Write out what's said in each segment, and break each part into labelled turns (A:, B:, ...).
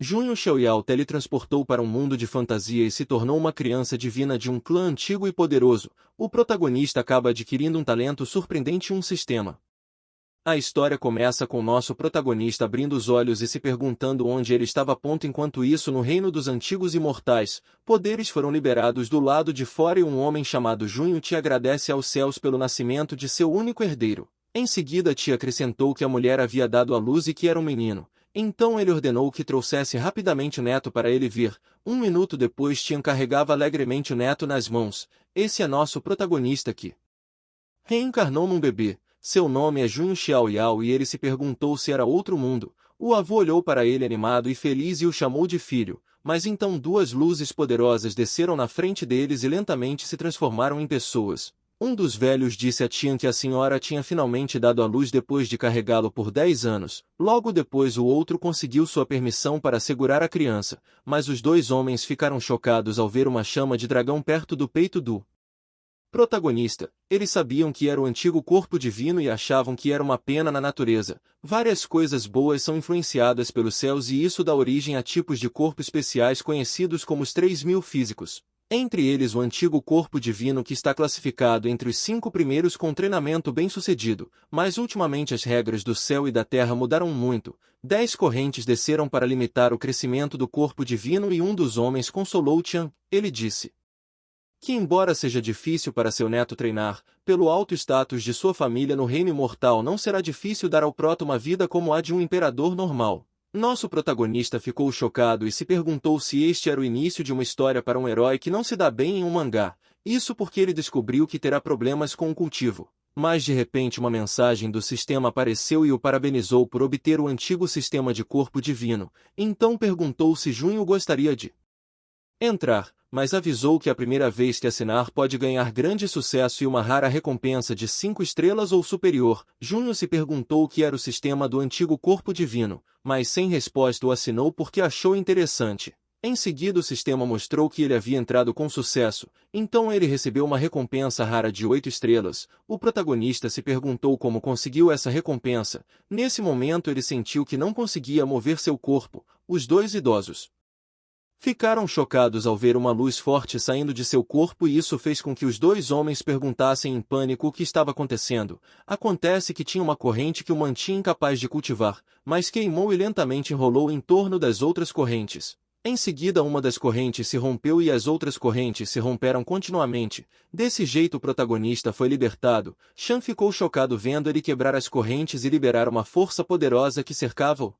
A: Junho Xiaoyao teletransportou para um mundo de fantasia e se tornou uma criança divina de um clã antigo e poderoso. O protagonista acaba adquirindo um talento surpreendente e um sistema. A história começa com nosso protagonista abrindo os olhos e se perguntando onde ele estava. Enquanto isso, no reino dos antigos imortais, poderes foram liberados do lado de fora e um homem chamado Junho te agradece aos céus pelo nascimento de seu único herdeiro. Em seguida, te acrescentou que a mulher havia dado à luz e que era um menino. Então ele ordenou que trouxesse rapidamente o neto para ele vir. Um minuto depois, Tian carregava alegremente o neto nas mãos. Esse é nosso protagonista que reencarnou num bebê. Seu nome é Junho Xiaoyao e ele se perguntou se era outro mundo. O avô olhou para ele animado e feliz e o chamou de filho. Mas então duas luzes poderosas desceram na frente deles e lentamente se transformaram em pessoas. Um dos velhos disse a Tian que a senhora tinha finalmente dado à luz depois de carregá-lo por 10 anos. Logo depois o outro conseguiu sua permissão para segurar a criança, mas os dois homens ficaram chocados ao ver uma chama de dragão perto do peito do protagonista. Eles sabiam que era o antigo corpo divino e achavam que era uma pena na natureza. Várias coisas boas são influenciadas pelos céus e isso dá origem a tipos de corpo especiais conhecidos como os 3.000 físicos. Entre eles o antigo corpo divino que está classificado entre os 5 primeiros com treinamento bem-sucedido, mas ultimamente as regras do céu e da terra mudaram muito. 10 correntes desceram para limitar o crescimento do corpo divino e um dos homens consolou Tian. Ele disse que embora seja difícil para seu neto treinar, pelo alto status de sua família no reino imortal não será difícil dar ao proto uma vida como a de um imperador normal. Nosso protagonista ficou chocado e se perguntou se este era o início de uma história para um herói que não se dá bem em um mangá. Isso porque ele descobriu que terá problemas com o cultivo. Mas de repente uma mensagem do sistema apareceu e o parabenizou por obter o antigo sistema de corpo divino. Então perguntou se Junho gostaria de entrar, mas avisou que a primeira vez que assinar pode ganhar grande sucesso e uma rara recompensa de 5 estrelas ou superior. Junho se perguntou o que era o sistema do antigo corpo divino, mas sem resposta o assinou porque achou interessante. Em seguida o sistema mostrou que ele havia entrado com sucesso, então ele recebeu uma recompensa rara de 8 estrelas. O protagonista se perguntou como conseguiu essa recompensa. Nesse momento ele sentiu que não conseguia mover seu corpo. Os dois idosos ficaram chocados ao ver uma luz forte saindo de seu corpo e isso fez com que os dois homens perguntassem em pânico o que estava acontecendo. Acontece que tinha uma corrente que o mantinha incapaz de cultivar, mas queimou e lentamente enrolou em torno das outras correntes. Em seguida uma das correntes se rompeu e as outras correntes se romperam continuamente. Desse jeito o protagonista foi libertado. Shan ficou chocado vendo ele quebrar as correntes e liberar uma força poderosa que cercava o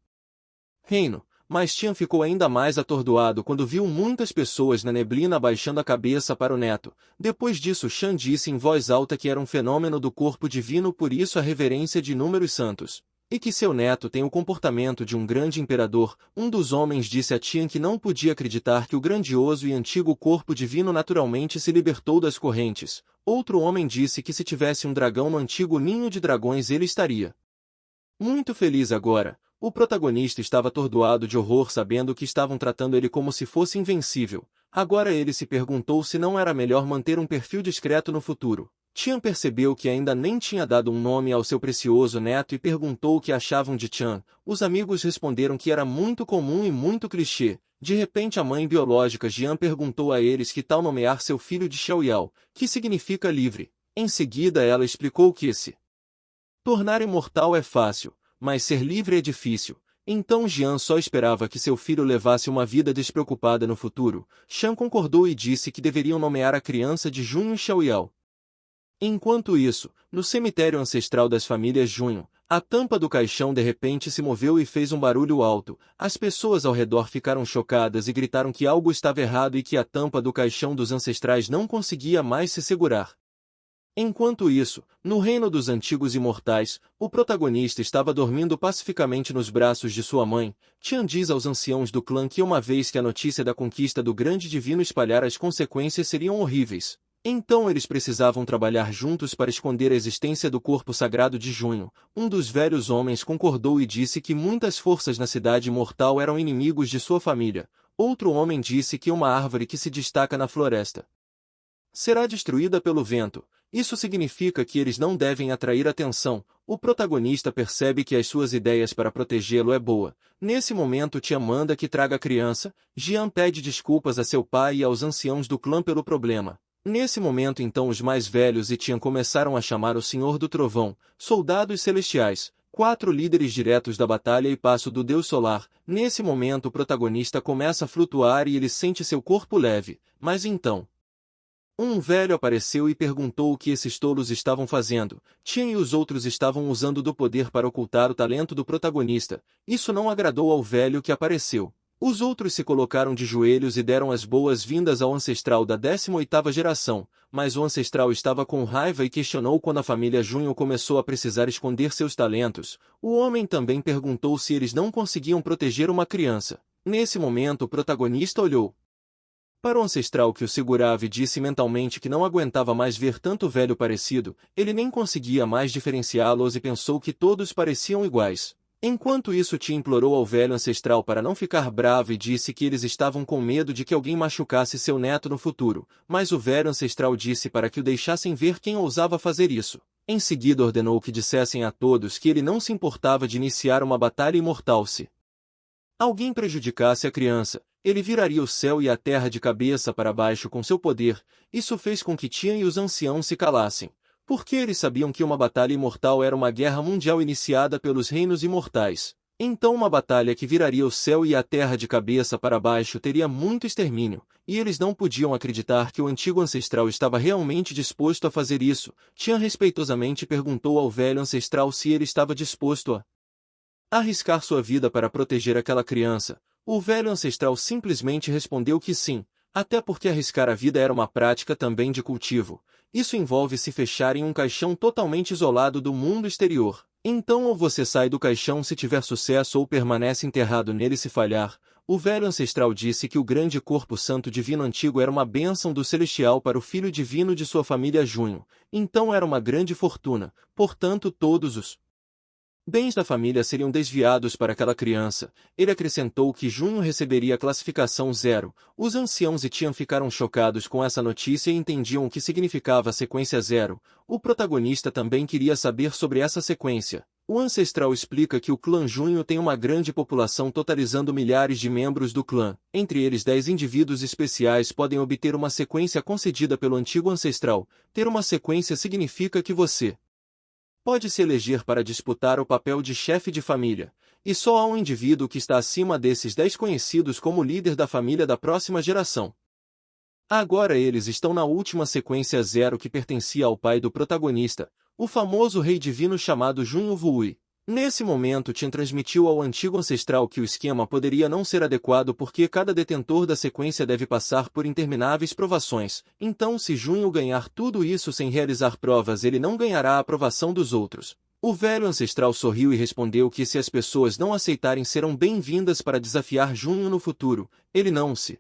A: reino. Mas Tian ficou ainda mais atordoado quando viu muitas pessoas na neblina abaixando a cabeça para o neto. Depois disso Shan disse em voz alta que era um fenômeno do corpo divino, por isso a reverência de inúmeros santos. E que seu neto tem o comportamento de um grande imperador. Um dos homens disse a Tian que não podia acreditar que o grandioso e antigo corpo divino naturalmente se libertou das correntes. Outro homem disse que se tivesse um dragão no antigo ninho de dragões ele estaria muito feliz agora. O protagonista estava atordoado de horror sabendo que estavam tratando ele como se fosse invencível. Agora ele se perguntou se não era melhor manter um perfil discreto no futuro. Tian percebeu que ainda nem tinha dado um nome ao seu precioso neto e perguntou o que achavam de Tian. Os amigos responderam que era muito comum e muito clichê. De repente a mãe biológica Jian perguntou a eles que tal nomear seu filho de Xiaoyao, que significa livre. Em seguida ela explicou que se tornar imortal é fácil, mas ser livre é difícil. Então Jian só esperava que seu filho levasse uma vida despreocupada no futuro. Shan concordou e disse que deveriam nomear a criança de Junho Xiaoyao. Enquanto isso, no cemitério ancestral das famílias Junho, a tampa do caixão de repente se moveu e fez um barulho alto. As pessoas ao redor ficaram chocadas e gritaram que algo estava errado e que a tampa do caixão dos ancestrais não conseguia mais se segurar. Enquanto isso, no reino dos antigos imortais, o protagonista estava dormindo pacificamente nos braços de sua mãe. Tian diz aos anciãos do clã que uma vez que a notícia da conquista do grande divino espalhar, as consequências seriam horríveis. Então eles precisavam trabalhar juntos para esconder a existência do corpo sagrado de Junho. Um dos velhos homens concordou e disse que muitas forças na cidade imortal eram inimigos de sua família. Outro homem disse que uma árvore que se destaca na floresta será destruída pelo vento. Isso significa que eles não devem atrair atenção. O protagonista percebe que as suas ideias para protegê-lo é boa. Nesse momento Tian manda que traga a criança. Jian pede desculpas a seu pai e aos anciãos do clã pelo problema. Nesse momento então os mais velhos e Tian começaram a chamar o Senhor do Trovão, soldados celestiais, 4 líderes diretos da batalha e passo do Deus Solar. Nesse momento o protagonista começa a flutuar e ele sente seu corpo leve. Mas então, um velho apareceu e perguntou o que esses tolos estavam fazendo. Tian e os outros estavam usando do poder para ocultar o talento do protagonista. Isso não agradou ao velho que apareceu. Os outros se colocaram de joelhos e deram as boas-vindas ao ancestral da 18ª geração, mas o ancestral estava com raiva e questionou quando a família Junho começou a precisar esconder seus talentos. O homem também perguntou se eles não conseguiam proteger uma criança. Nesse momento o protagonista olhou para o ancestral que o segurava e disse mentalmente que não aguentava mais ver tanto velho parecido, ele nem conseguia mais diferenciá-los e pensou que todos pareciam iguais. Enquanto isso Ti implorou ao velho ancestral para não ficar bravo e disse que eles estavam com medo de que alguém machucasse seu neto no futuro, mas o velho ancestral disse para que o deixassem ver quem ousava fazer isso. Em seguida ordenou que dissessem a todos que ele não se importava de iniciar uma batalha imortal se alguém prejudicasse a criança. Ele viraria o céu e a terra de cabeça para baixo com seu poder. Isso fez com que Tian e os anciãos se calassem, porque eles sabiam que uma batalha imortal era uma guerra mundial iniciada pelos reinos imortais. Então uma batalha que viraria o céu e a terra de cabeça para baixo teria muito extermínio, e eles não podiam acreditar que o antigo ancestral estava realmente disposto a fazer isso. Tian respeitosamente perguntou ao velho ancestral se ele estava disposto a arriscar sua vida para proteger aquela criança. O velho ancestral simplesmente respondeu que sim, até porque arriscar a vida era uma prática também de cultivo. Isso envolve se fechar em um caixão totalmente isolado do mundo exterior. Então ou você sai do caixão se tiver sucesso ou permanece enterrado nele se falhar. O velho ancestral disse que o grande corpo santo divino antigo era uma bênção do celestial para o filho divino de sua família Junho. Então era uma grande fortuna, portanto todos os bens da família seriam desviados para aquela criança. Ele acrescentou que Junho receberia a classificação 0. Os anciãos e Tian ficaram chocados com essa notícia e entendiam o que significava a sequência 0. O protagonista também queria saber sobre essa sequência. O ancestral explica que o clã Junho tem uma grande população totalizando milhares de membros do clã. Entre eles 10 indivíduos especiais podem obter uma sequência concedida pelo antigo ancestral. Ter uma sequência significa que você pode se eleger para disputar o papel de chefe de família, e só há um indivíduo que está acima desses 10 conhecidos como líder da família da próxima geração. Agora eles estão na última sequência 0 que pertencia ao pai do protagonista, o famoso rei divino chamado Junho Vui. Nesse momento Tian transmitiu ao antigo ancestral que o esquema poderia não ser adequado porque cada detentor da sequência deve passar por intermináveis provações. Então se Junho ganhar tudo isso sem realizar provas ele não ganhará a aprovação dos outros. O velho ancestral sorriu e respondeu que se as pessoas não aceitarem serão bem-vindas para desafiar Junho no futuro. Ele não se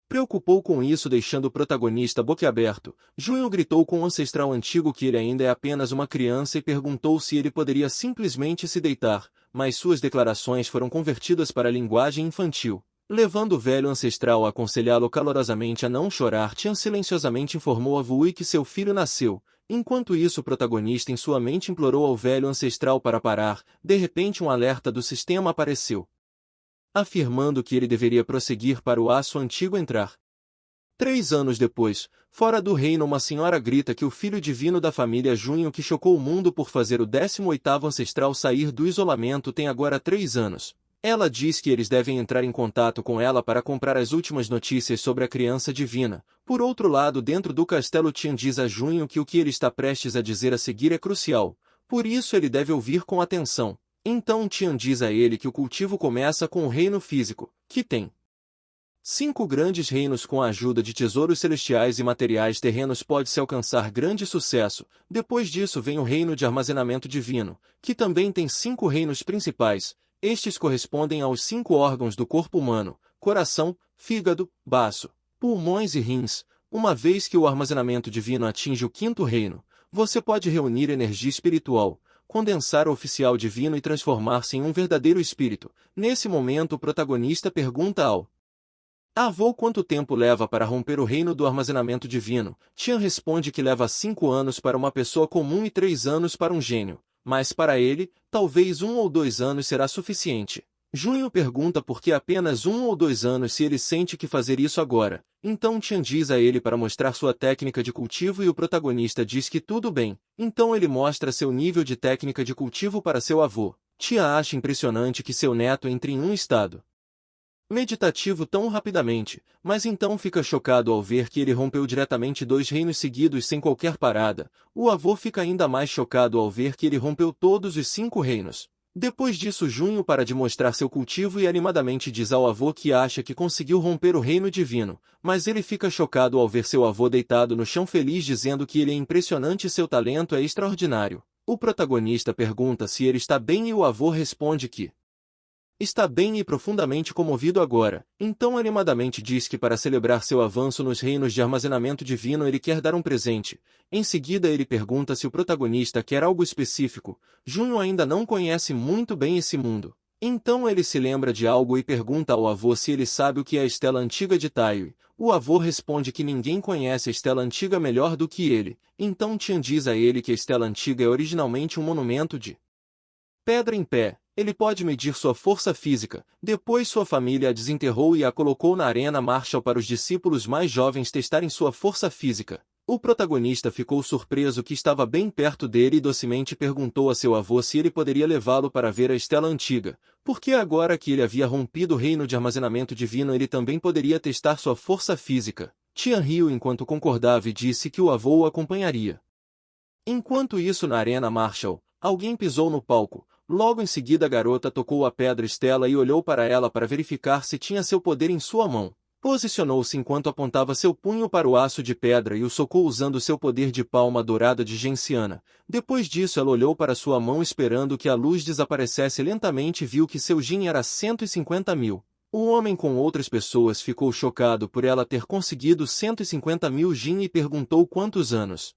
A: preocupou com isso deixando o protagonista boquiaberto. Junho gritou com o ancestral antigo que ele ainda é apenas uma criança e perguntou se ele poderia simplesmente se deitar, mas suas declarações foram convertidas para a linguagem infantil. Levando o velho ancestral a aconselhá-lo calorosamente a não chorar, Tian silenciosamente informou a Vui que seu filho nasceu. Enquanto isso o protagonista em sua mente implorou ao velho ancestral para parar. De repente um alerta do sistema apareceu, afirmando que ele deveria prosseguir para o aço antigo entrar. 3 anos depois, fora do reino uma senhora grita que o filho divino da família Junho que chocou o mundo por fazer o 18º ancestral sair do isolamento tem agora 3 anos. Ela diz que eles devem entrar em contato com ela para comprar as últimas notícias sobre a criança divina. Por outro lado, dentro do castelo Tian diz a Junho que o que ele está prestes a dizer a seguir é crucial, por isso ele deve ouvir com atenção. Então Tian diz a ele que o cultivo começa com o reino físico, que tem 5 grandes reinos. Com a ajuda de tesouros celestiais e materiais terrenos pode-se alcançar grande sucesso. Depois disso vem o reino de armazenamento divino, que também tem 5 reinos principais. Estes correspondem aos 5 órgãos do corpo humano: coração, fígado, baço, pulmões e rins. Uma vez que o armazenamento divino atinge o 5º reino, você pode reunir energia espiritual, condensar o oficial divino e transformar-se em um verdadeiro espírito. Nesse momento o protagonista pergunta ao Avô, quanto tempo leva para romper o reino do armazenamento divino? Tian responde que leva 5 anos para uma pessoa comum e 3 anos para um gênio. Mas para ele, talvez 1 ou 2 anos será suficiente. Junho pergunta por que apenas 1 ou 2 anos se ele sente que fazer isso agora. Então Tian diz a ele para mostrar sua técnica de cultivo e o protagonista diz que tudo bem. Então ele mostra seu nível de técnica de cultivo para seu avô. Tia acha impressionante que seu neto entre em um estado meditativo tão rapidamente, mas então fica chocado ao ver que ele rompeu diretamente 2 reinos seguidos sem qualquer parada. O avô fica ainda mais chocado ao ver que ele rompeu todos os 5 reinos. Depois disso, Junho para de mostrar seu cultivo e animadamente diz ao avô que acha que conseguiu romper o reino divino, mas ele fica chocado ao ver seu avô deitado no chão feliz dizendo que ele é impressionante e seu talento é extraordinário. O protagonista pergunta se ele está bem e o avô responde que está bem e profundamente comovido agora. Então animadamente diz que para celebrar seu avanço nos reinos de armazenamento divino ele quer dar um presente. Em seguida ele pergunta se o protagonista quer algo específico. Junho ainda não conhece muito bem esse mundo. Então ele se lembra de algo e pergunta ao avô se ele sabe o que é a estela antiga de Taiyu. O avô responde que ninguém conhece a estela antiga melhor do que ele. Então Tian diz a ele que a estela antiga é originalmente um monumento de pedra em pé. Ele pode medir sua força física. Depois sua família a desenterrou e a colocou na Arena Marshall para os discípulos mais jovens testarem sua força física. O protagonista ficou surpreso que estava bem perto dele e docemente perguntou a seu avô se ele poderia levá-lo para ver a estela antiga, porque agora que ele havia rompido o reino de armazenamento divino ele também poderia testar sua força física. Tian riu enquanto concordava e disse que o avô o acompanharia. Enquanto isso na Arena Marshall, alguém pisou no palco. Logo em seguida a garota tocou a pedra estela e olhou para ela para verificar se tinha seu poder em sua mão. Posicionou-se enquanto apontava seu punho para o aço de pedra e o socou usando seu poder de palma dourada de genciana. Depois disso ela olhou para sua mão esperando que a luz desaparecesse lentamente e viu que seu Jin era 150.000. O homem com outras pessoas ficou chocado por ela ter conseguido 150.000 Jin e perguntou quantos anos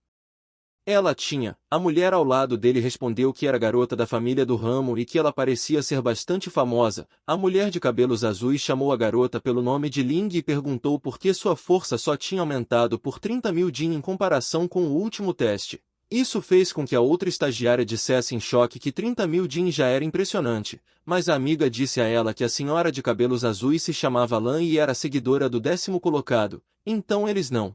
A: ela tinha. A mulher ao lado dele respondeu que era garota da família do ramo e que ela parecia ser bastante famosa. A mulher de cabelos azuis chamou a garota pelo nome de Ling e perguntou por que sua força só tinha aumentado por 30.000 Jin em comparação com o último teste. Isso fez com que a outra estagiária dissesse em choque que 30.000 Jin já era impressionante, mas a amiga disse a ela que a senhora de cabelos azuis se chamava Lan e era seguidora do 10º colocado, então eles não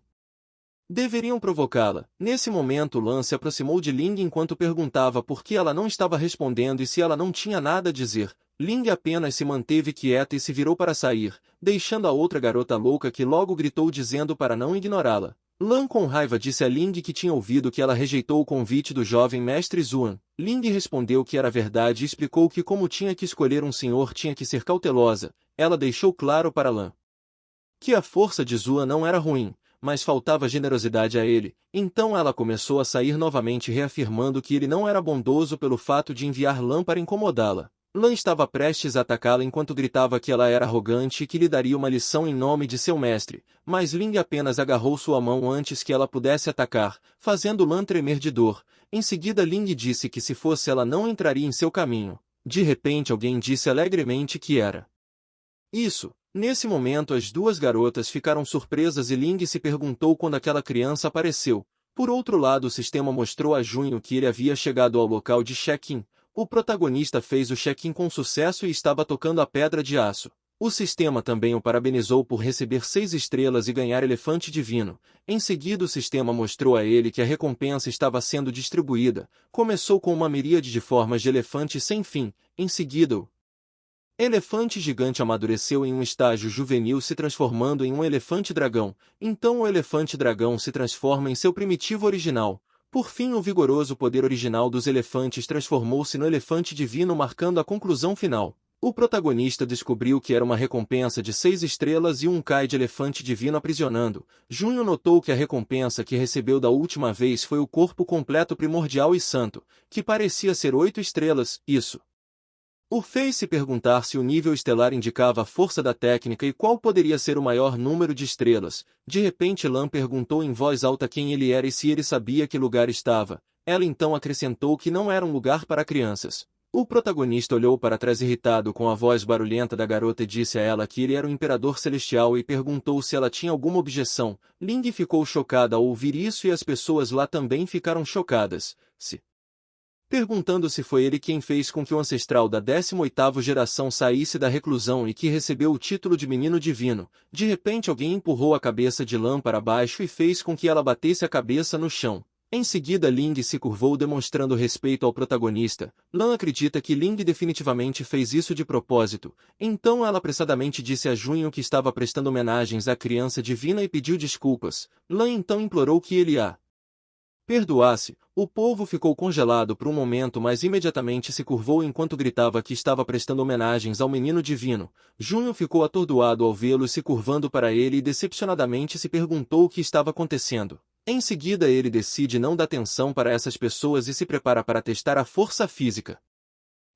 A: deveriam provocá-la. Nesse momento Lan se aproximou de Ling enquanto perguntava por que ela não estava respondendo e se ela não tinha nada a dizer. Ling apenas se manteve quieta e se virou para sair, deixando a outra garota louca que logo gritou dizendo para não ignorá-la. Lan com raiva disse a Ling que tinha ouvido que ela rejeitou o convite do jovem mestre Zuan. Ling respondeu que era verdade e explicou que como tinha que escolher um senhor tinha que ser cautelosa. Ela deixou claro para Lan que a força de Zuan não era ruim, mas faltava generosidade a ele. Então ela começou a sair novamente reafirmando que ele não era bondoso pelo fato de enviar Lan para incomodá-la. Lan estava prestes a atacá-la enquanto gritava que ela era arrogante e que lhe daria uma lição em nome de seu mestre, mas Ling apenas agarrou sua mão antes que ela pudesse atacar, fazendo Lan tremer de dor. Em seguida Ling disse que se fosse ela não entraria em seu caminho. De repente alguém disse alegremente que era isso. Nesse momento as duas garotas ficaram surpresas e Ling se perguntou quando aquela criança apareceu. Por outro lado o sistema mostrou a Junho que ele havia chegado ao local de check-in. O protagonista fez o check-in com sucesso e estava tocando a pedra de aço. O sistema também o parabenizou por receber 6 estrelas e ganhar elefante divino. Em seguida o sistema mostrou a ele que a recompensa estava sendo distribuída. Começou com uma miríade de formas de elefante sem fim. Em seguida o elefante gigante amadureceu em um estágio juvenil se transformando em um elefante-dragão. Então o elefante-dragão se transforma em seu primitivo original. Por fim o vigoroso poder original dos elefantes transformou-se no elefante divino marcando a conclusão final. O protagonista descobriu que era uma recompensa de 6 estrelas e um Kai de elefante divino aprisionando. Junho notou que a recompensa que recebeu da última vez foi o corpo completo primordial e santo, que parecia ser 8 estrelas. Isso o fez se perguntar se o nível estelar indicava a força da técnica e qual poderia ser o maior número de estrelas. De repente Lan perguntou em voz alta quem ele era e se ele sabia que lugar estava. Ela então acrescentou que não era um lugar para crianças. O protagonista olhou para trás irritado com a voz barulhenta da garota e disse a ela que ele era o Imperador Celestial e perguntou se ela tinha alguma objeção. Ling ficou chocada ao ouvir isso e as pessoas lá também ficaram chocadas, perguntando se foi ele quem fez com que o ancestral da 18ª geração saísse da reclusão e que recebeu o título de menino divino. De repente alguém empurrou a cabeça de Lan para baixo e fez com que ela batesse a cabeça no chão. Em seguida Ling se curvou demonstrando respeito ao protagonista. Lan acredita que Ling definitivamente fez isso de propósito, então ela apressadamente disse a Junho que estava prestando homenagens à criança divina e pediu desculpas. Lan então implorou que ele a perdoasse. O povo ficou congelado por um momento, mas imediatamente se curvou enquanto gritava que estava prestando homenagens ao menino divino. Junho ficou atordoado ao vê-lo se curvando para ele e decepcionadamente se perguntou o que estava acontecendo. Em seguida ele decide não dar atenção para essas pessoas e se prepara para testar a força física.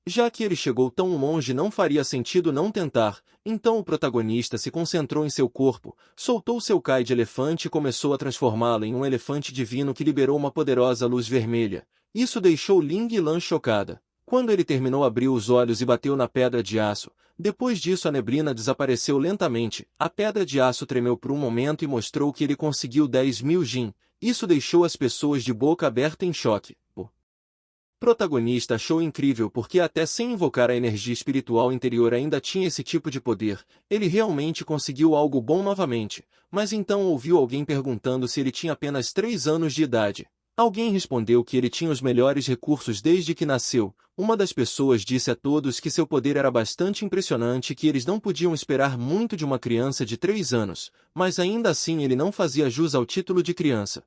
A: Já que ele chegou tão longe, não faria sentido não tentar, então o protagonista se concentrou em seu corpo, soltou seu Kai de elefante e começou a transformá-lo em um elefante divino que liberou uma poderosa luz vermelha. Isso deixou Ling e Lan chocada. Quando ele terminou, abriu os olhos e bateu na pedra de aço. Depois disso a neblina desapareceu lentamente, a pedra de aço tremeu por um momento e mostrou que ele conseguiu 10.000 Jin. Isso deixou as pessoas de boca aberta em choque. O protagonista achou incrível porque até sem invocar a energia espiritual interior ainda tinha esse tipo de poder. Ele realmente conseguiu algo bom novamente, mas então ouviu alguém perguntando se ele tinha apenas 3 anos de idade. Alguém respondeu que ele tinha os melhores recursos desde que nasceu. Uma das pessoas disse a todos que seu poder era bastante impressionante e que eles não podiam esperar muito de uma criança de 3 anos, mas ainda assim ele não fazia jus ao título de criança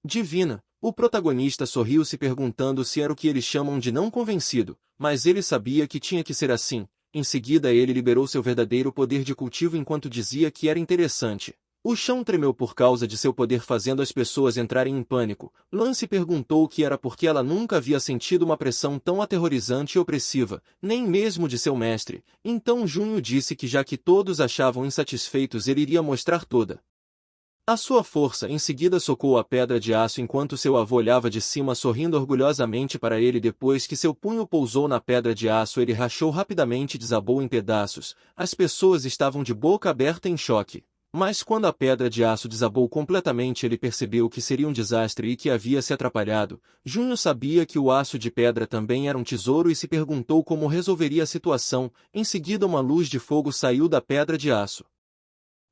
A: divina. O protagonista sorriu se perguntando se era o que eles chamam de não convencido, mas ele sabia que tinha que ser assim. Em seguida ele liberou seu verdadeiro poder de cultivo enquanto dizia que era interessante. O chão tremeu por causa de seu poder, fazendo as pessoas entrarem em pânico. Lance perguntou o que era porque ela nunca havia sentido uma pressão tão aterrorizante e opressiva, nem mesmo de seu mestre. Então Junho disse que já que todos achavam insatisfeitos ele iria mostrar toda a sua força. Em seguida socou a pedra de aço enquanto seu avô olhava de cima sorrindo orgulhosamente para ele. Depois que seu punho pousou na pedra de aço ele rachou rapidamente e desabou em pedaços. As pessoas estavam de boca aberta em choque. Mas quando a pedra de aço desabou completamente ele percebeu que seria um desastre e que havia se atrapalhado. Junho sabia que o aço de pedra também era um tesouro e se perguntou como resolveria a situação. Em seguida uma luz de fogo saiu da pedra de aço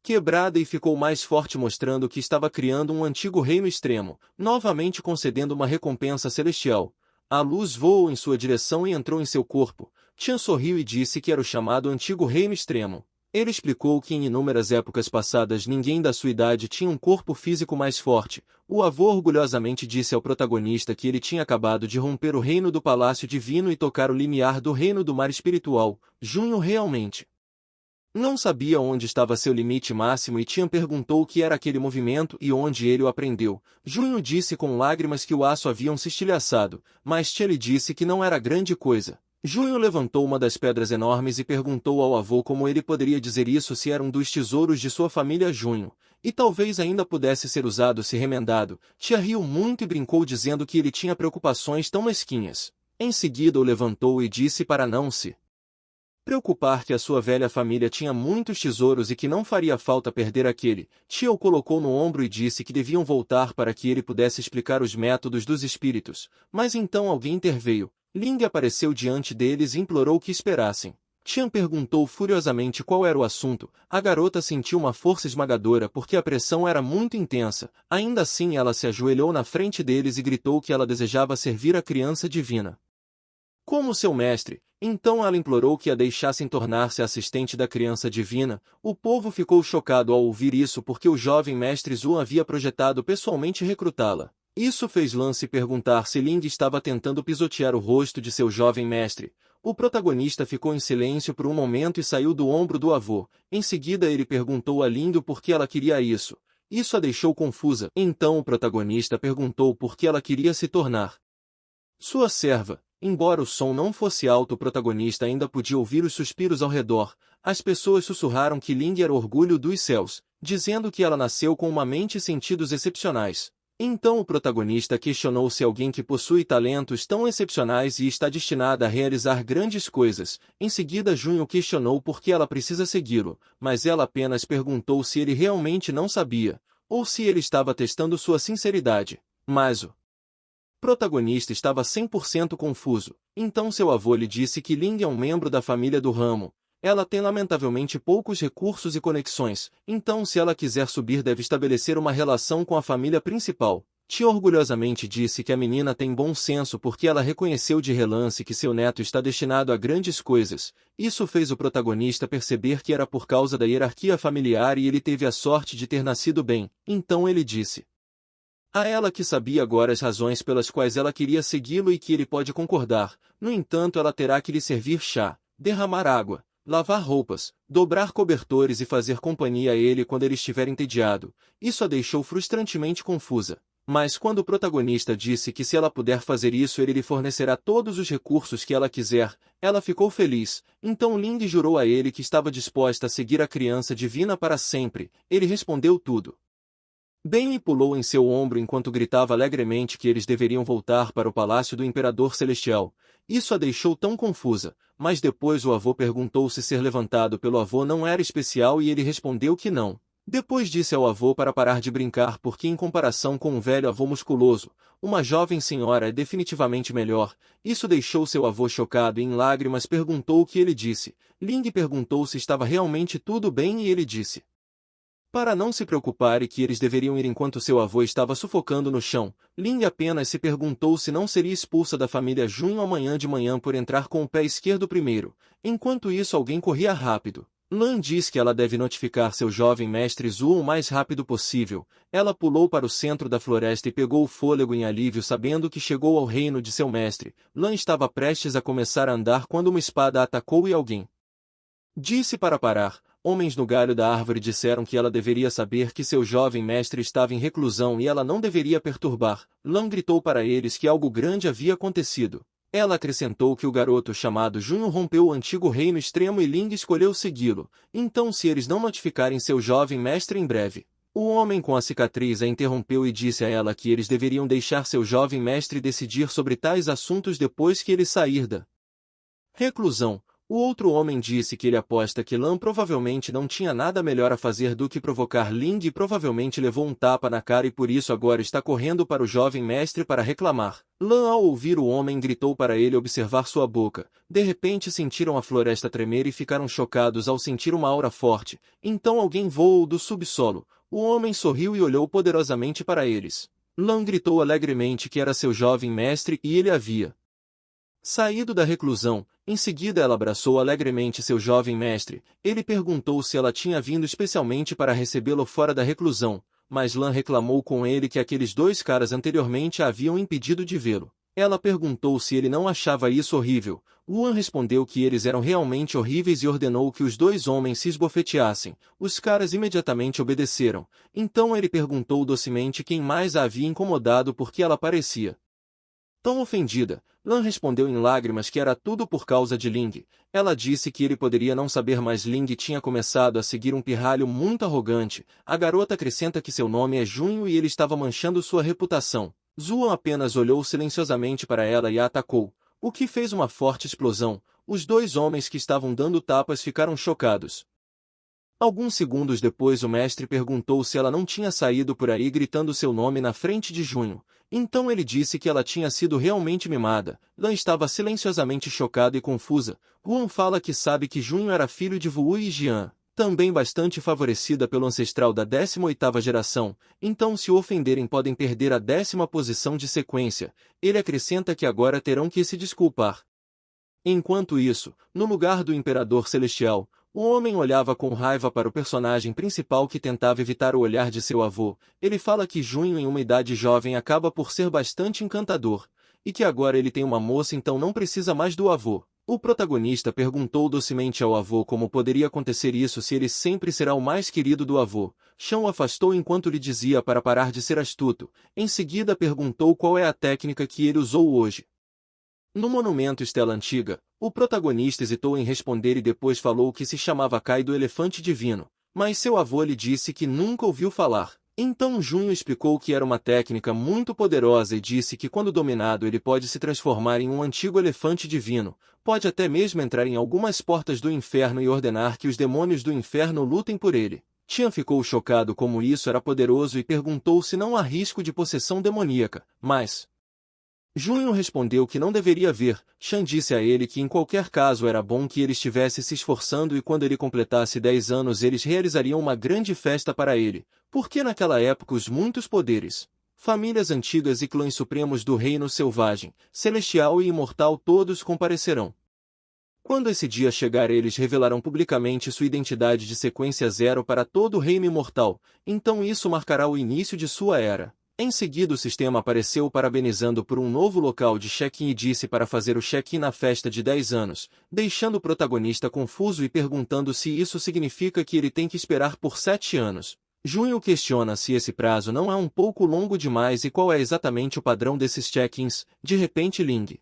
A: quebrada e ficou mais forte, mostrando que estava criando um antigo reino extremo, novamente concedendo uma recompensa celestial. A luz voou em sua direção e entrou em seu corpo. Tian sorriu e disse que era o chamado antigo reino extremo. Ele explicou que em inúmeras épocas passadas ninguém da sua idade tinha um corpo físico mais forte. O avô orgulhosamente disse ao protagonista que ele tinha acabado de romper o reino do Palácio Divino e tocar o limiar do reino do mar espiritual. Junho realmente não sabia onde estava seu limite máximo e Tian perguntou o que era aquele movimento e onde ele o aprendeu. Junho disse com lágrimas que o aço haviam se estilhaçado, mas Tian lhe disse que não era grande coisa. Junho levantou uma das pedras enormes e perguntou ao avô como ele poderia dizer isso se era um dos tesouros de sua família Junho, e talvez ainda pudesse ser usado se remendado. Tia riu muito e brincou dizendo que ele tinha preocupações tão mesquinhas. Em seguida o levantou e disse para não se preocupar que a sua velha família tinha muitos tesouros e que não faria falta perder aquele. Tia o colocou no ombro e disse que deviam voltar para que ele pudesse explicar os métodos dos espíritos, mas então alguém interveio. Ling apareceu diante deles e implorou que esperassem. Tian perguntou furiosamente qual era o assunto. A garota sentiu uma força esmagadora porque a pressão era muito intensa. Ainda assim ela se ajoelhou na frente deles e gritou que ela desejava servir a criança divina como seu mestre. Então ela implorou que a deixassem tornar-se assistente da criança divina. O povo ficou chocado ao ouvir isso porque o jovem mestre Zhu havia projetado pessoalmente recrutá-la. Isso fez Lance perguntar se Ling estava tentando pisotear o rosto de seu jovem mestre. O protagonista ficou em silêncio por um momento e saiu do ombro do avô. Em seguida ele perguntou a Ling por que ela queria isso. Isso a deixou confusa. Então o protagonista perguntou por que ela queria se tornar sua serva. Embora o som não fosse alto, o protagonista ainda podia ouvir os suspiros ao redor. As pessoas sussurraram que Ling era o orgulho dos céus, dizendo que ela nasceu com uma mente e sentidos excepcionais. Então o protagonista questionou se alguém que possui talentos tão excepcionais e está destinada a realizar grandes coisas. Em seguida Junho questionou por que ela precisa segui-lo, mas ela apenas perguntou se ele realmente não sabia, ou se ele estava testando sua sinceridade. Mas o protagonista estava 100% confuso. Então seu avô lhe disse que Ling é um membro da família do ramo. Ela tem lamentavelmente poucos recursos e conexões, então se ela quiser subir deve estabelecer uma relação com a família principal. Tia orgulhosamente disse que a menina tem bom senso porque ela reconheceu de relance que seu neto está destinado a grandes coisas. Isso fez o protagonista perceber que era por causa da hierarquia familiar e ele teve a sorte de ter nascido bem. Então ele disse a ela que sabia agora as razões pelas quais ela queria segui-lo e que ele pode concordar. No entanto, ela terá que lhe servir chá, derramar água, lavar roupas, dobrar cobertores e fazer companhia a ele quando ele estiver entediado. Isso a deixou frustrantemente confusa. Mas quando o protagonista disse que se ela puder fazer isso ele lhe fornecerá todos os recursos que ela quiser, ela ficou feliz. Então Ling jurou a ele que estava disposta a seguir a criança divina para sempre. Ele respondeu tudo bem e pulou em seu ombro enquanto gritava alegremente que eles deveriam voltar para o palácio do Imperador Celestial. Isso a deixou tão confusa, mas depois o avô perguntou se ser levantado pelo avô não era especial e ele respondeu que não. Depois disse ao avô para parar de brincar porque em comparação com um velho avô musculoso, uma jovem senhora é definitivamente melhor. Isso deixou seu avô chocado e em lágrimas perguntou o que ele disse. Ling perguntou se estava realmente tudo bem e ele disse para não se preocupar e que eles deveriam ir enquanto seu avô estava sufocando no chão. Ling apenas se perguntou se não seria expulsa da família Junho amanhã de manhã por entrar com o pé esquerdo primeiro. Enquanto isso alguém corria rápido. Lan diz que ela deve notificar seu jovem mestre Zhuo o mais rápido possível. Ela pulou para o centro da floresta e pegou o fôlego em alívio sabendo que chegou ao reino de seu mestre. Lan estava prestes a começar a andar quando uma espada a atacou e alguém disse para parar. Homens no galho da árvore disseram que ela deveria saber que seu jovem mestre estava em reclusão e ela não deveria perturbar. Lan gritou para eles que algo grande havia acontecido. Ela acrescentou que o garoto chamado Junho rompeu o antigo reino extremo e Ling escolheu segui-lo. Então se eles não notificarem seu jovem mestre em breve. O homem com a cicatriz a interrompeu e disse a ela que eles deveriam deixar seu jovem mestre decidir sobre tais assuntos depois que ele sair da reclusão. O outro homem disse que ele aposta que Lan provavelmente não tinha nada melhor a fazer do que provocar Ling e provavelmente levou um tapa na cara e por isso agora está correndo para o jovem mestre para reclamar. Lan ao ouvir o homem gritou para ele observar sua boca. De repente sentiram a floresta tremer e ficaram chocados ao sentir uma aura forte. Então alguém voou do subsolo. O homem sorriu e olhou poderosamente para eles. Lan gritou alegremente que era seu jovem mestre e ele havia saído da reclusão. Em seguida ela abraçou alegremente seu jovem mestre. Ele perguntou se ela tinha vindo especialmente para recebê-lo fora da reclusão, mas Lan reclamou com ele que aqueles dois caras anteriormente a haviam impedido de vê-lo. Ela perguntou se ele não achava isso horrível. Luan respondeu que eles eram realmente horríveis e ordenou que os dois homens se esbofeteassem. Os caras imediatamente obedeceram. Então ele perguntou docemente quem mais a havia incomodado porque ela parecia tão ofendida. Lan respondeu em lágrimas que era tudo por causa de Ling. Ela disse que ele poderia não saber, mas Ling tinha começado a seguir um pirralho muito arrogante. A garota acrescenta que seu nome é Junho e ele estava manchando sua reputação. Zuan apenas olhou silenciosamente para ela e a atacou, o que fez uma forte explosão. Os dois homens que estavam dando tapas ficaram chocados. Alguns segundos depois o mestre perguntou se ela não tinha saído por aí gritando seu nome na frente de Junho. Então ele disse que ela tinha sido realmente mimada. Lan estava silenciosamente chocada e confusa. Guan fala que sabe que Junho era filho de Wu e Jian, também bastante favorecida pelo ancestral da 18ª geração, então se o ofenderem podem perder a 10ª posição de sequência. Ele acrescenta que agora terão que se desculpar. Enquanto isso, no lugar do Imperador Celestial, o homem olhava com raiva para o personagem principal que tentava evitar o olhar de seu avô. Ele fala que Junho em uma idade jovem acaba por ser bastante encantador, e que agora ele tem uma moça então não precisa mais do avô. O protagonista perguntou docemente ao avô como poderia acontecer isso se ele sempre será o mais querido do avô. Chan o afastou enquanto lhe dizia para parar de ser astuto. Em seguida perguntou qual é a técnica que ele usou hoje. No monumento Estela Antiga, o protagonista hesitou em responder e depois falou que se chamava Kai do Elefante Divino, mas seu avô lhe disse que nunca ouviu falar. Então Junho explicou que era uma técnica muito poderosa e disse que quando dominado ele pode se transformar em um antigo elefante divino, pode até mesmo entrar em algumas portas do inferno e ordenar que os demônios do inferno lutem por ele. Tian ficou chocado como isso era poderoso e perguntou se não há risco de possessão demoníaca, mas Junho respondeu que não deveria haver. Chan disse a ele que em qualquer caso era bom que ele estivesse se esforçando e quando ele completasse 10 anos eles realizariam uma grande festa para ele, porque naquela época os muitos poderes, famílias antigas e clãs supremos do reino selvagem, celestial e imortal todos comparecerão. Quando esse dia chegar eles revelarão publicamente sua identidade de sequência zero para todo o reino imortal, então isso marcará o início de sua era. Em seguida o sistema apareceu parabenizando por um novo local de check-in e disse para fazer o check-in na festa de 10 anos, deixando o protagonista confuso e perguntando se isso significa que ele tem que esperar por 7 anos. Junho questiona se esse prazo não é um pouco longo demais e qual é exatamente o padrão desses check-ins. De repente Ling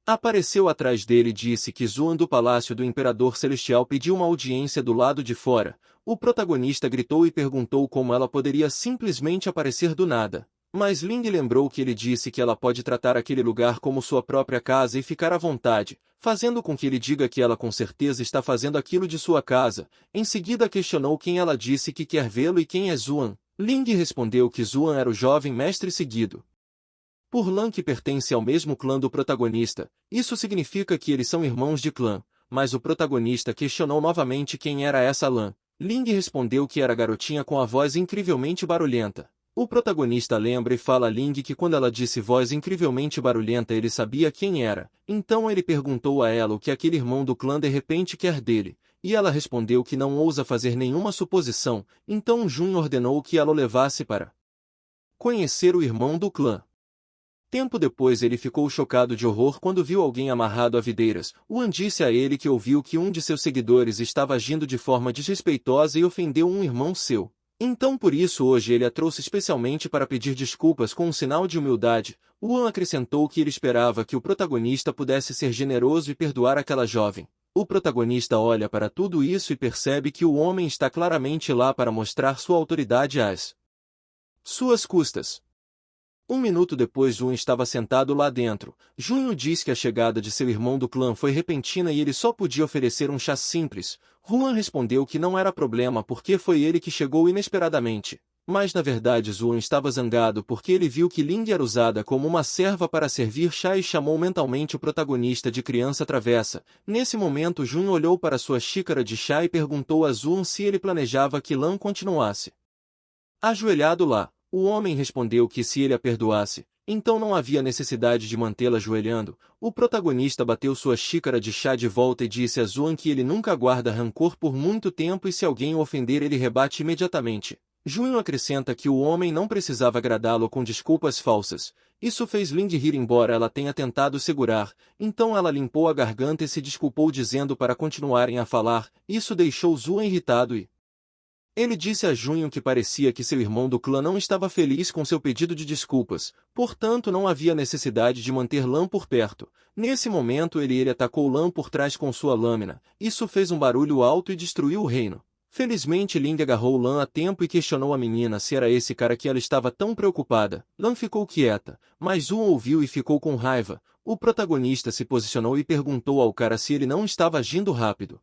A: apareceu atrás dele e disse que Zuan do Palácio do Imperador Celestial pediu uma audiência do lado de fora. O protagonista gritou e perguntou como ela poderia simplesmente aparecer do nada. Mas Ling lembrou que ele disse que ela pode tratar aquele lugar como sua própria casa e ficar à vontade, fazendo com que ele diga que ela com certeza está fazendo aquilo de sua casa. Em seguida questionou quem ela disse que quer vê-lo e quem é Zuan. Ling respondeu que Zuan era o jovem mestre seguido por Lan que pertence ao mesmo clã do protagonista. Isso significa que eles são irmãos de clã, mas o protagonista questionou novamente quem era essa Lan. Ling respondeu que era a garotinha com a voz incrivelmente barulhenta. O protagonista lembra e fala a Ling que quando ela disse voz incrivelmente barulhenta ele sabia quem era. Então ele perguntou a ela o que aquele irmão do clã de repente quer dele, e ela respondeu que não ousa fazer nenhuma suposição, então Jun ordenou que ela o levasse para conhecer o irmão do clã. Tempo depois ele ficou chocado de horror quando viu alguém amarrado a videiras. Wan disse a ele que ouviu que um de seus seguidores estava agindo de forma desrespeitosa e ofendeu um irmão seu. Então por isso hoje ele a trouxe especialmente para pedir desculpas com um sinal de humildade. Wan acrescentou que ele esperava que o protagonista pudesse ser generoso e perdoar aquela jovem. O protagonista olha para tudo isso e percebe que o homem está claramente lá para mostrar sua autoridade às suas custas. Um minuto depois Jun estava sentado lá dentro. Junho diz que a chegada de seu irmão do clã foi repentina e ele só podia oferecer um chá simples. Juan respondeu que não era problema porque foi ele que chegou inesperadamente. Mas na verdade Zuan estava zangado porque ele viu que Ling era usada como uma serva para servir chá e chamou mentalmente o protagonista de criança travessa. Nesse momento Jun olhou para sua xícara de chá e perguntou a Zuan se ele planejava que Lan continuasse ajoelhado lá. O homem respondeu que se ele a perdoasse, então não havia necessidade de mantê-la ajoelhando. O protagonista bateu sua xícara de chá de volta e disse a Zuan que ele nunca guarda rancor por muito tempo e se alguém o ofender ele rebate imediatamente. Junho acrescenta que o homem não precisava agradá-lo com desculpas falsas. Isso fez Ling rir embora ela tenha tentado segurar, então ela limpou a garganta e se desculpou dizendo para continuarem a falar. Isso deixou Zuan irritado e ele disse a Junho que parecia que seu irmão do clã não estava feliz com seu pedido de desculpas, portanto não havia necessidade de manter Lan por perto. Nesse momento ele atacou Lan por trás com sua lâmina. Isso fez um barulho alto e destruiu o reino. Felizmente Ling agarrou Lan a tempo e questionou a menina se era esse cara que ela estava tão preocupada. Lan ficou quieta, mas Zun ouviu e ficou com raiva. O protagonista se posicionou e perguntou ao cara se ele não estava agindo rápido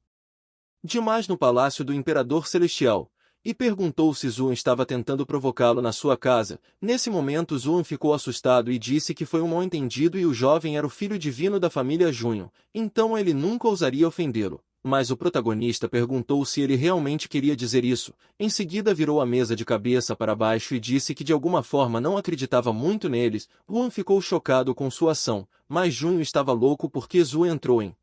A: demais no palácio do Imperador Celestial. E perguntou se Zuan estava tentando provocá-lo na sua casa. Nesse momento Zuan ficou assustado e disse que foi um mal-entendido e o jovem era o filho divino da família Junho, então ele nunca ousaria ofendê-lo. Mas o protagonista perguntou se ele realmente queria dizer isso. Em seguida virou a mesa de cabeça para baixo e disse que de alguma forma não acreditava muito neles. Zuan ficou chocado com sua ação, mas Junho estava louco porque Zuan entrou em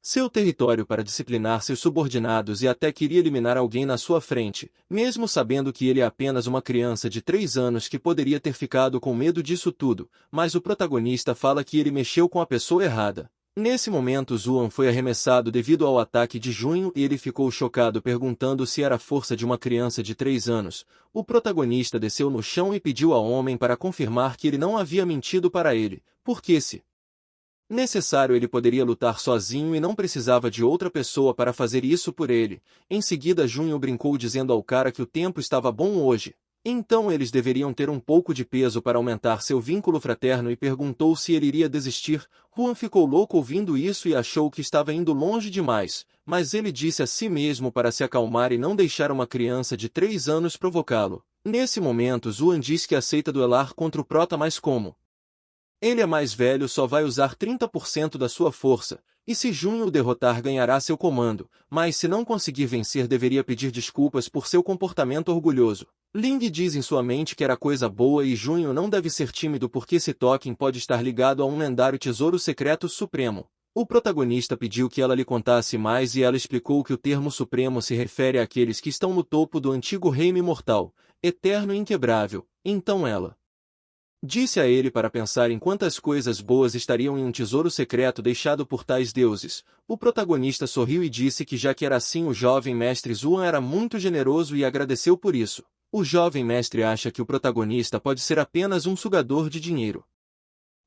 A: seu território para disciplinar seus subordinados e até queria eliminar alguém na sua frente, mesmo sabendo que ele é apenas uma criança de 3 anos que poderia ter ficado com medo disso tudo, mas o protagonista fala que ele mexeu com a pessoa errada. Nesse momento Zuan foi arremessado devido ao ataque de Junho e ele ficou chocado perguntando se era a força de uma criança de 3 anos. O protagonista desceu no chão e pediu ao homem para confirmar que ele não havia mentido para ele, porque se necessário ele poderia lutar sozinho e não precisava de outra pessoa para fazer isso por ele. Em seguida Junho brincou dizendo ao cara que o tempo estava bom hoje. Então eles deveriam ter um pouco de peso para aumentar seu vínculo fraterno e perguntou se ele iria desistir. Juan ficou louco ouvindo isso e achou que estava indo longe demais, mas ele disse a si mesmo para se acalmar e não deixar uma criança de 3 anos provocá-lo. Nesse momento Juan diz que aceita duelar contra o prota, mas como ele é mais velho, só vai usar 30% da sua força, e se Junho o derrotar ganhará seu comando, mas se não conseguir vencer deveria pedir desculpas por seu comportamento orgulhoso. Ling diz em sua mente que era coisa boa e Junho não deve ser tímido porque esse token pode estar ligado a um lendário tesouro secreto supremo. O protagonista pediu que ela lhe contasse mais e ela explicou que o termo supremo se refere àqueles que estão no topo do antigo reino imortal, eterno e inquebrável. Então ela disse a ele para pensar em quantas coisas boas estariam em um tesouro secreto deixado por tais deuses. O protagonista sorriu e disse que já que era assim o jovem mestre Zuan era muito generoso e agradeceu por isso. O jovem mestre acha que o protagonista pode ser apenas um sugador de dinheiro.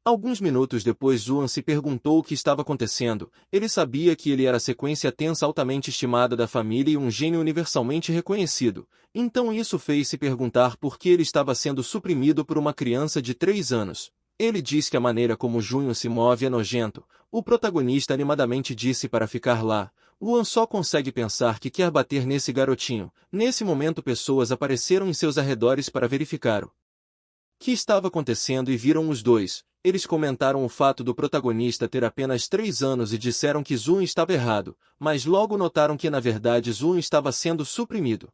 A: Alguns minutos depois Zuan se perguntou o que estava acontecendo. Ele sabia que ele era a sequência tensa altamente estimada da família e um gênio universalmente reconhecido. Então isso fez se perguntar por que ele estava sendo suprimido por uma criança de 3 anos. Ele diz que a maneira como Junho se move é nojento. O protagonista animadamente disse para ficar lá. Luan só consegue pensar que quer bater nesse garotinho. Nesse momento pessoas apareceram em seus arredores para verificar o que estava acontecendo e viram os dois. Eles comentaram o fato do protagonista ter apenas 3 anos e disseram que Zun estava errado, mas logo notaram que na verdade Zun estava sendo suprimido.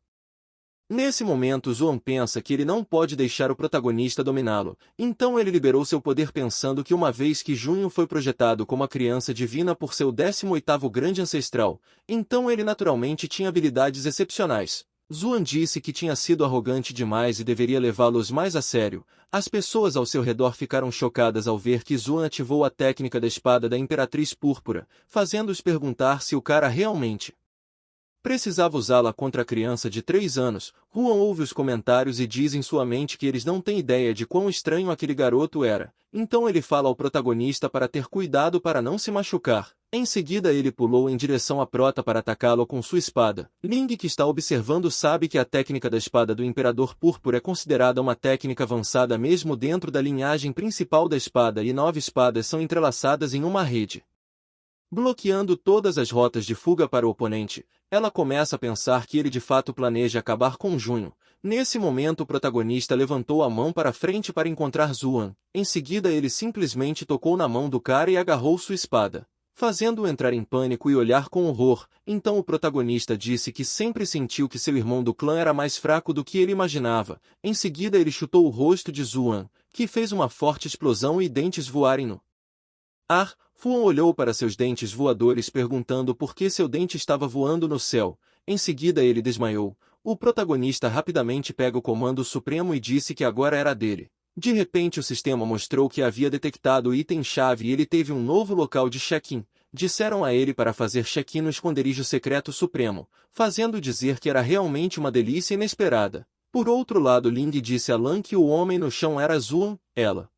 A: Nesse momento Zun pensa que ele não pode deixar o protagonista dominá-lo, então ele liberou seu poder pensando que uma vez que Junho foi projetado como a criança divina por seu 18º grande ancestral, então ele naturalmente tinha habilidades excepcionais. Zuan disse que tinha sido arrogante demais e deveria levá-los mais a sério. As pessoas ao seu redor ficaram chocadas ao ver que Zuan ativou a técnica da espada da Imperatriz Púrpura, fazendo-os perguntar se o cara realmente precisava usá-la contra a criança de 3 anos. Juan ouve os comentários e diz em sua mente que eles não têm ideia de quão estranho aquele garoto era. Então ele fala ao protagonista para ter cuidado para não se machucar. Em seguida ele pulou em direção a Prota para atacá-lo com sua espada. Ling, que está observando, sabe que a técnica da espada do Imperador Púrpura é considerada uma técnica avançada mesmo dentro da linhagem principal da espada e 9 espadas são entrelaçadas em uma rede, bloqueando todas as rotas de fuga para o oponente. Ela começa a pensar que ele de fato planeja acabar com Junho. Nesse momento o protagonista levantou a mão para frente para encontrar Zuan. Em seguida ele simplesmente tocou na mão do cara e agarrou sua espada, fazendo-o entrar em pânico e olhar com horror. Então o protagonista disse que sempre sentiu que seu irmão do clã era mais fraco do que ele imaginava. Em seguida ele chutou o rosto de Zuan, que fez uma forte explosão e dentes voarem no ar. Fuan olhou para seus dentes voadores perguntando por que seu dente estava voando no céu. Em seguida ele desmaiou. O protagonista rapidamente pega o comando supremo e disse que agora era dele. De repente o sistema mostrou que havia detectado o item-chave e ele teve um novo local de check-in. Disseram a ele para fazer check-in no esconderijo secreto supremo, fazendo dizer que era realmente uma delícia inesperada. Por outro lado, Ling disse a Lan que o homem no chão era Zuan. Ela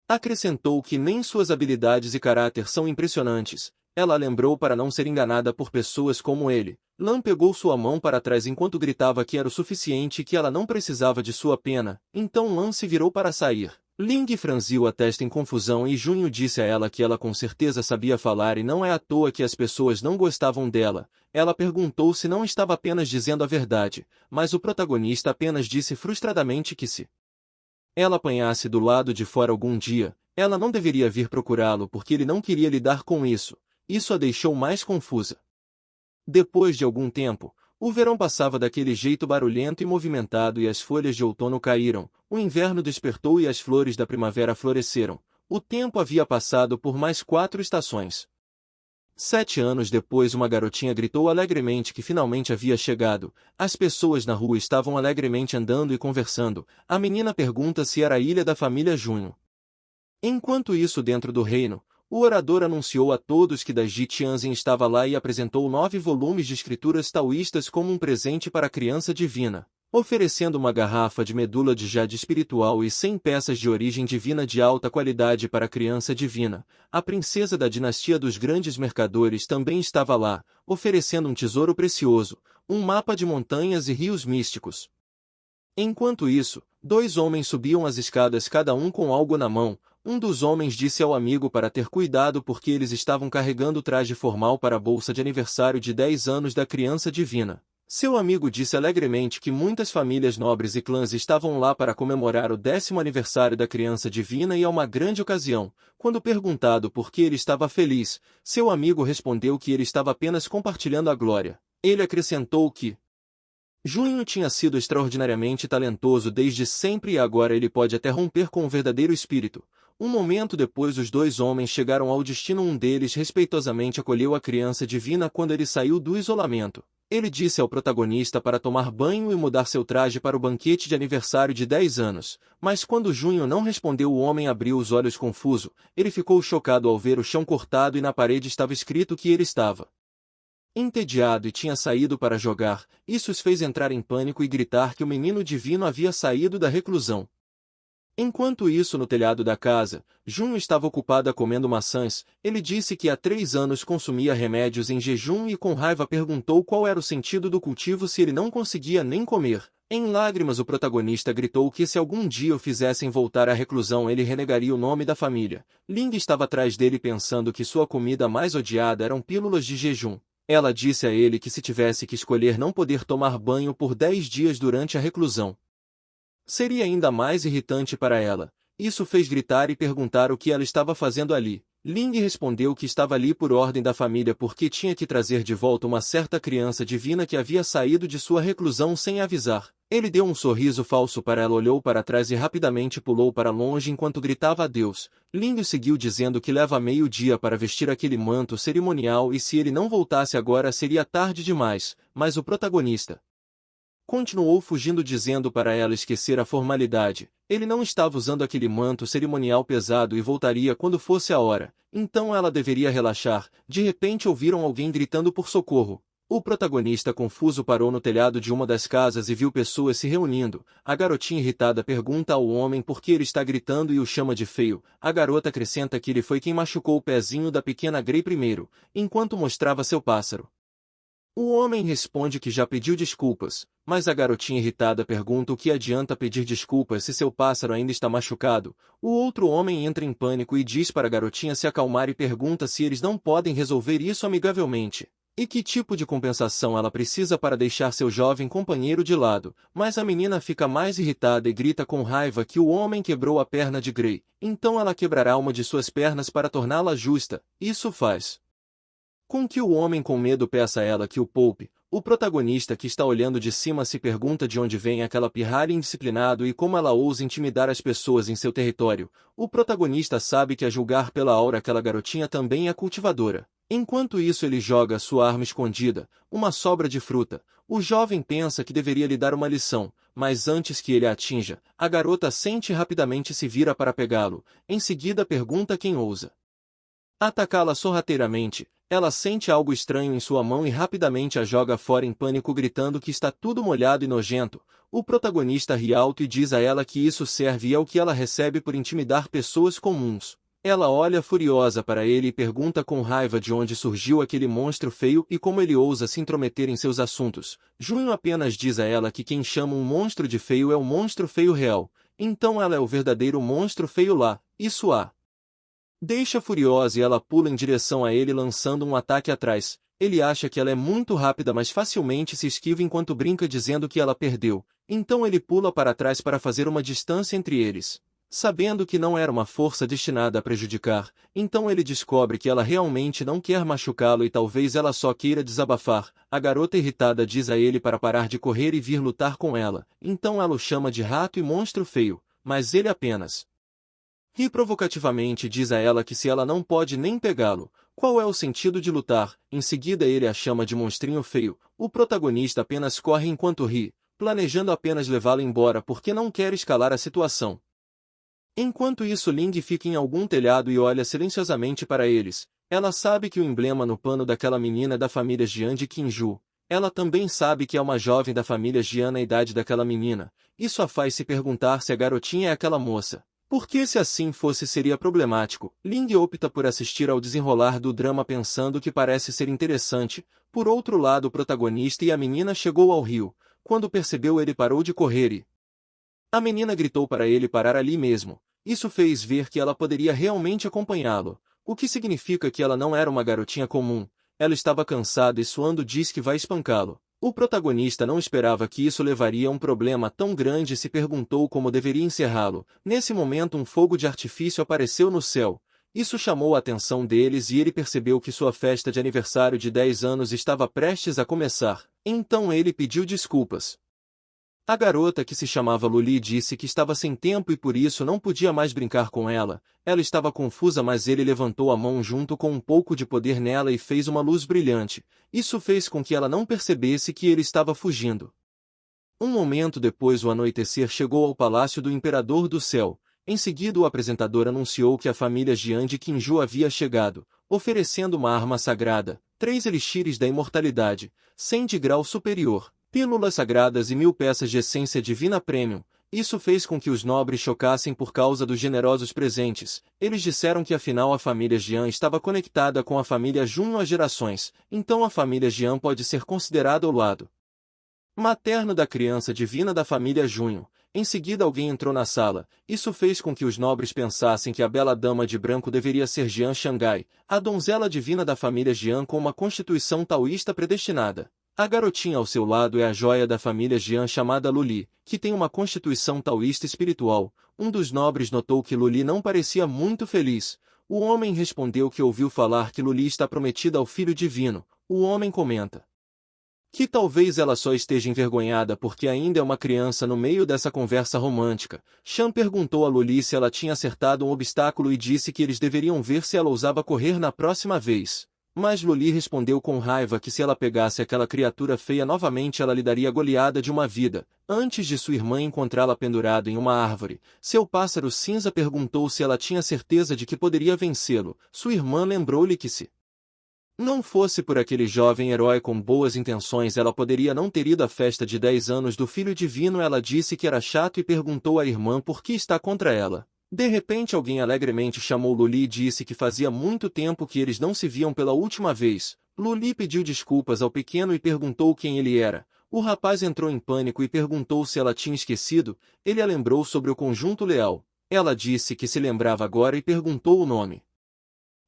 A: acrescentou que nem suas habilidades e caráter são impressionantes. Ela lembrou para não ser enganada por pessoas como ele. Lan pegou sua mão para trás enquanto gritava que era o suficiente e que ela não precisava de sua pena. Então Lan se virou para sair. Ling franziu a testa em confusão e Junho disse a ela que ela com certeza sabia falar e não é à toa que as pessoas não gostavam dela. Ela perguntou se não estava apenas dizendo a verdade, mas o protagonista apenas disse frustradamente que se ela apanhasse do lado de fora algum dia, ela não deveria vir procurá-lo porque ele não queria lidar com isso. Isso a deixou mais confusa. Depois de algum tempo, o verão passava daquele jeito barulhento e movimentado e as folhas de outono caíram, o inverno despertou e as flores da primavera floresceram. O tempo havia passado por mais 4 estações. 7 anos depois uma garotinha gritou alegremente que finalmente havia chegado. As pessoas na rua estavam alegremente andando e conversando. A menina pergunta se era a ilha da família Junho. Enquanto isso dentro do reino, o orador anunciou a todos que Daiji Tianzin estava lá e apresentou 9 volumes de escrituras taoístas como um presente para a criança divina, oferecendo uma garrafa de medula de jade espiritual e 100 peças de origem divina de alta qualidade para a criança divina. A princesa da dinastia dos grandes mercadores também estava lá, oferecendo um tesouro precioso, um mapa de montanhas e rios místicos. Enquanto isso, dois homens subiam as escadas cada um com algo na mão. Um dos homens disse ao amigo para ter cuidado porque eles estavam carregando o traje formal para a bolsa de aniversário de 10 anos da criança divina. Seu amigo disse alegremente que muitas famílias nobres e clãs estavam lá para comemorar o 10º aniversário da criança divina e é uma grande ocasião. Quando perguntado por que ele estava feliz, seu amigo respondeu que ele estava apenas compartilhando a glória. Ele acrescentou que Junho tinha sido extraordinariamente talentoso desde sempre e agora ele pode até romper com o verdadeiro espírito. Um momento depois os dois homens chegaram ao destino. Um deles respeitosamente acolheu a criança divina quando ele saiu do isolamento. Ele disse ao protagonista para tomar banho e mudar seu traje para o banquete de aniversário de 10 anos, mas quando Junho não respondeu o homem abriu os olhos confuso. Ele ficou chocado ao ver o chão cortado e na parede estava escrito que ele estava entediado e tinha saído para jogar. Isso os fez entrar em pânico e gritar que o menino divino havia saído da reclusão. Enquanto isso no telhado da casa, Junho estava ocupada comendo maçãs. Ele disse que há 3 anos consumia remédios em jejum e com raiva perguntou qual era o sentido do cultivo se ele não conseguia nem comer. Em lágrimas o protagonista gritou que se algum dia o fizessem voltar à reclusão ele renegaria o nome da família. Ling estava atrás dele pensando que sua comida mais odiada eram pílulas de jejum. Ela disse a ele que se tivesse que escolher não poder tomar banho por 10 dias durante a reclusão seria ainda mais irritante para ela. Isso fez gritar e perguntar o que ela estava fazendo ali. Ling respondeu que estava ali por ordem da família porque tinha que trazer de volta uma certa criança divina que havia saído de sua reclusão sem avisar. Ele deu um sorriso falso para ela, olhou para trás e rapidamente pulou para longe enquanto gritava adeus. Ling seguiu dizendo que leva meio dia para vestir aquele manto cerimonial e se ele não voltasse agora seria tarde demais, mas o protagonista continuou fugindo dizendo para ela esquecer a formalidade. Ele não estava usando aquele manto cerimonial pesado e voltaria quando fosse a hora. Então ela deveria relaxar. De repente ouviram alguém gritando por socorro. O protagonista confuso parou no telhado de uma das casas e viu pessoas se reunindo. A garotinha irritada pergunta ao homem por que ele está gritando e o chama de feio. A garota acrescenta que ele foi quem machucou o pezinho da pequena Grey primeiro, enquanto mostrava seu pássaro. O homem responde que já pediu desculpas, mas a garotinha irritada pergunta o que adianta pedir desculpas se seu pássaro ainda está machucado. O outro homem entra em pânico e diz para a garotinha se acalmar e pergunta se eles não podem resolver isso amigavelmente. E que tipo de compensação ela precisa para deixar seu jovem companheiro de lado, mas a menina fica mais irritada e grita com raiva que o homem quebrou a perna de Grey. Então ela quebrará uma de suas pernas para torná-la justa. Isso faz com que o homem com medo peça a ela que o poupe. O protagonista que está olhando de cima se pergunta de onde vem aquela pirralha indisciplinado e como ela ousa intimidar as pessoas em seu território. O protagonista sabe que a julgar pela aura aquela garotinha também é cultivadora. Enquanto isso ele joga sua arma escondida, uma sobra de fruta. O jovem pensa que deveria lhe dar uma lição, mas antes que ele a atinja, a garota sente e rapidamente se vira para pegá-lo. Em seguida pergunta quem ousa atacá-la sorrateiramente. Ela sente algo estranho em sua mão e rapidamente a joga fora em pânico gritando que está tudo molhado e nojento. O protagonista ri alto e diz a ela que isso serve e é o que ela recebe por intimidar pessoas comuns. Ela olha furiosa para ele e pergunta com raiva de onde surgiu aquele monstro feio e como ele ousa se intrometer em seus assuntos. Junho apenas diz a ela que quem chama um monstro de feio é o monstro feio real. Então ela é o verdadeiro monstro feio lá. Isso há deixa furiosa e ela pula em direção a ele lançando um ataque atrás. Ele acha que ela é muito rápida mas facilmente se esquiva enquanto brinca dizendo que ela perdeu. Então ele pula para trás para fazer uma distância entre eles. Sabendo que não era uma força destinada a prejudicar, então ele descobre que ela realmente não quer machucá-lo e talvez ela só queira desabafar. A garota irritada diz a ele para parar de correr e vir lutar com ela. Então ela o chama de rato e monstro feio, mas ele apenas ri provocativamente e diz a ela que se ela não pode nem pegá-lo, qual é o sentido de lutar? Em seguida ele a chama de monstrinho feio. O protagonista apenas corre enquanto ri, planejando apenas levá-lo embora porque não quer escalar a situação. Enquanto isso Ling fica em algum telhado e olha silenciosamente para eles. Ela sabe que o emblema no pano daquela menina é da família Jian de Qinju. Ela também sabe que é uma jovem da família Jian na idade daquela menina. Isso a faz se perguntar se a garotinha é aquela moça. Porque se assim fosse seria problemático. Ling opta por assistir ao desenrolar do drama pensando que parece ser interessante. Por outro lado o protagonista e a menina chegou ao rio. Quando percebeu ele parou de correr e A menina gritou para ele parar ali mesmo. Isso fez ver que ela poderia realmente acompanhá-lo, o que significa que ela não era uma garotinha comum. Ela estava cansada e suando, diz que vai espancá-lo. O protagonista não esperava que isso levaria a um problema tão grande e se perguntou como deveria encerrá-lo. Nesse momento, um fogo de artifício apareceu no céu. Isso chamou a atenção deles e ele percebeu que sua festa de aniversário de 10 anos estava prestes a começar. Então ele pediu desculpas. A garota, que se chamava Luli, disse que estava sem tempo e por isso não podia mais brincar com ela. Ela estava confusa, mas ele levantou a mão junto com um pouco de poder nela e fez uma luz brilhante. Isso fez com que ela não percebesse que ele estava fugindo. Um momento depois, o anoitecer chegou ao palácio do Imperador do Céu. Em seguida, o apresentador anunciou que a família Jian de Qinju havia chegado, oferecendo uma arma sagrada, 3 elixires da imortalidade, 100 de grau superior, pílulas sagradas e 1000 peças de essência divina premium. Isso fez com que os nobres chocassem por causa dos generosos presentes. Eles disseram que afinal a família Jian estava conectada com a família Junho há gerações, então a família Jian pode ser considerada o lado materno da criança divina da família Junho. Em seguida alguém entrou na sala. Isso fez com que os nobres pensassem que a bela dama de branco deveria ser Jian Shanghai, a donzela divina da família Jian com uma constituição taoísta predestinada. A garotinha ao seu lado é a joia da família Jian chamada Luli, que tem uma constituição taoísta espiritual. Um dos nobres notou que Luli não parecia muito feliz. O homem respondeu que ouviu falar que Luli está prometida ao filho divino. O homem comenta que talvez ela só esteja envergonhada porque ainda é uma criança. No meio dessa conversa romântica, Shan perguntou a Luli se ela tinha acertado um obstáculo e disse que eles deveriam ver se ela ousava correr na próxima vez. Mas Luli respondeu com raiva que se ela pegasse aquela criatura feia novamente ela lhe daria a goleada de uma vida. Antes de sua irmã encontrá-la pendurada em uma árvore, seu pássaro cinza perguntou se ela tinha certeza de que poderia vencê-lo. Sua irmã lembrou-lhe que se não fosse por aquele jovem herói com boas intenções ela poderia não ter ido à festa de 10 anos do filho divino. Ela disse que era chato e perguntou à irmã por que está contra ela. De repente alguém alegremente chamou Luli e disse que fazia muito tempo que eles não se viam pela última vez. Luli pediu desculpas ao pequeno e perguntou quem ele era. O rapaz entrou em pânico e perguntou se ela tinha esquecido. Ele a lembrou sobre o conjunto leal. Ela disse que se lembrava agora e perguntou o nome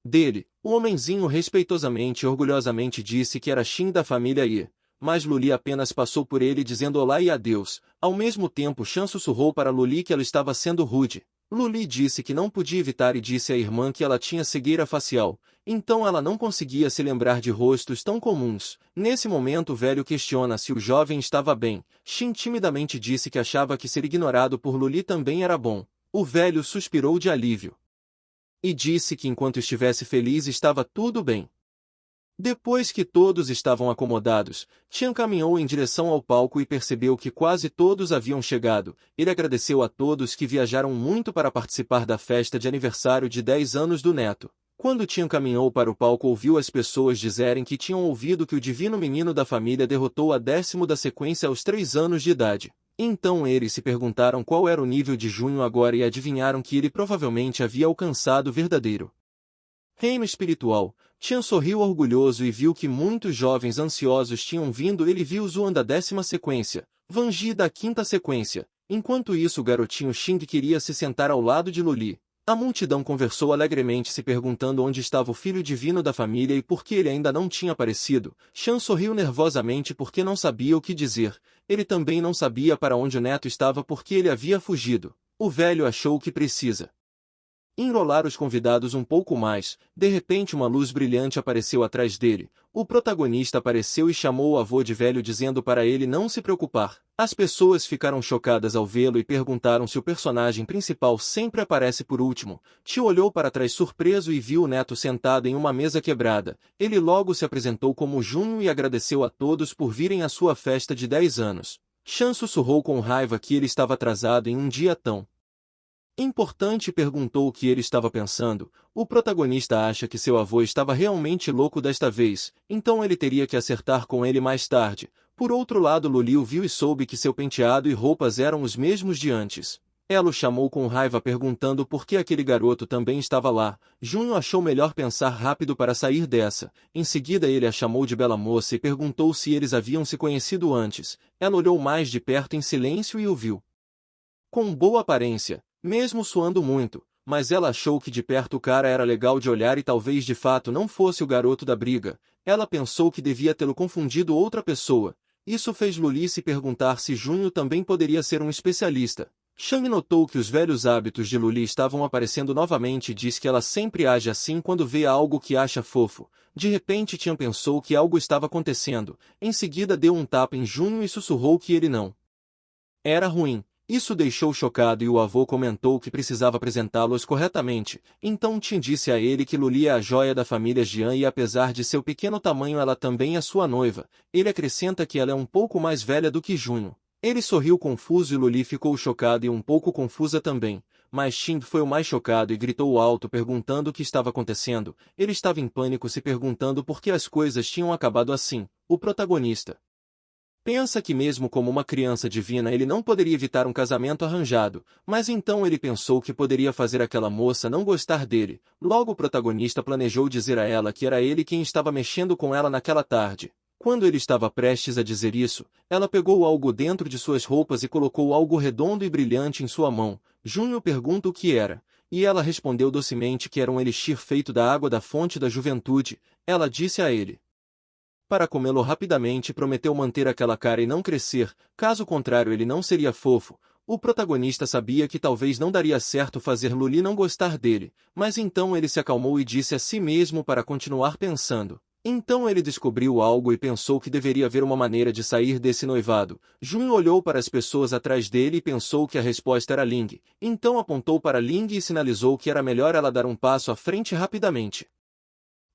A: dele. O homenzinho respeitosamente e orgulhosamente disse que era Shin da família Yi, mas Luli apenas passou por ele dizendo olá e adeus. Ao mesmo tempo Shan sussurrou para Luli que ela estava sendo rude. Luli disse que não podia evitar e disse à irmã que ela tinha cegueira facial, então ela não conseguia se lembrar de rostos tão comuns. Nesse momento o velho questiona se o jovem estava bem. Shin timidamente disse que achava que ser ignorado por Luli também era bom. O velho suspirou de alívio e disse que enquanto estivesse feliz estava tudo bem. Depois que todos estavam acomodados, Tian caminhou em direção ao palco e percebeu que quase todos haviam chegado. Ele agradeceu a todos que viajaram muito para participar da festa de aniversário de 10 anos do neto. Quando Tian caminhou para o palco, ouviu as pessoas dizerem que tinham ouvido que o divino menino da família derrotou a 10ª da sequência aos 3 anos de idade. Então eles se perguntaram qual era o nível de Junho agora e adivinharam que ele provavelmente havia alcançado o verdadeiro reino espiritual. Tian sorriu orgulhoso e viu que muitos jovens ansiosos tinham vindo. Ele viu Zuan da 10ª sequência, Wang Ji da 5ª sequência. Enquanto isso o garotinho Xing queria se sentar ao lado de Luli. A multidão conversou alegremente se perguntando onde estava o filho divino da família e por que ele ainda não tinha aparecido. Shan sorriu nervosamente porque não sabia o que dizer. Ele também não sabia para onde o neto estava porque ele havia fugido. O velho achou que precisa enrolar os convidados um pouco mais. De repente uma luz brilhante apareceu atrás dele. O protagonista apareceu e chamou o avô de velho dizendo para ele não se preocupar. As pessoas ficaram chocadas ao vê-lo e perguntaram se o personagem principal sempre aparece por último. Tio olhou para trás surpreso e viu o neto sentado em uma mesa quebrada. Ele logo se apresentou como Junho e agradeceu a todos por virem à sua festa de 10 anos. Shan sussurrou com raiva que ele estava atrasado em um dia tão importante e perguntou o que ele estava pensando. O protagonista acha que seu avô estava realmente louco desta vez, então ele teria que acertar com ele mais tarde. Por outro lado, Luli o viu e soube que seu penteado e roupas eram os mesmos de antes. Ela o chamou com raiva perguntando por que aquele garoto também estava lá. Junho achou melhor pensar rápido para sair dessa. Em seguida ele a chamou de bela moça e perguntou se eles haviam se conhecido antes. Ela olhou mais de perto em silêncio e o viu com boa aparência, mesmo suando muito, mas ela achou que de perto o cara era legal de olhar e talvez de fato não fosse o garoto da briga. Ela pensou que devia tê-lo confundido outra pessoa. Isso fez Luli se perguntar se Junho também poderia ser um especialista. Shang notou que os velhos hábitos de Luli estavam aparecendo novamente e diz que ela sempre age assim quando vê algo que acha fofo. De repente Tian pensou que algo estava acontecendo. Em seguida deu um tapa em Junho e sussurrou que ele não era ruim. Isso deixou chocado e o avô comentou que precisava apresentá-los corretamente. Então Tim disse a ele que Luli é a joia da família Jian e apesar de seu pequeno tamanho ela também é sua noiva. Ele acrescenta que ela é um pouco mais velha do que Junho. Ele sorriu confuso e Luli ficou chocada e um pouco confusa também. Mas Tim foi o mais chocado e gritou alto perguntando o que estava acontecendo. Ele estava em pânico se perguntando por que as coisas tinham acabado assim. O protagonista pensa que mesmo como uma criança divina ele não poderia evitar um casamento arranjado, mas então ele pensou que poderia fazer aquela moça não gostar dele. Logo o protagonista planejou dizer a ela que era ele quem estava mexendo com ela naquela tarde. Quando ele estava prestes a dizer isso, ela pegou algo dentro de suas roupas e colocou algo redondo e brilhante em sua mão. Junho pergunta o que era, e ela respondeu docemente que era um elixir feito da água da fonte da juventude. Ela disse a ele para comê-lo rapidamente e prometeu manter aquela cara e não crescer, caso contrário ele não seria fofo. O protagonista sabia que talvez não daria certo fazer Luli não gostar dele, mas então ele se acalmou e disse a si mesmo para continuar pensando. Então ele descobriu algo e pensou que deveria haver uma maneira de sair desse noivado. Jun olhou para as pessoas atrás dele e pensou que a resposta era Ling. Então apontou para Ling e sinalizou que era melhor ela dar um passo à frente rapidamente.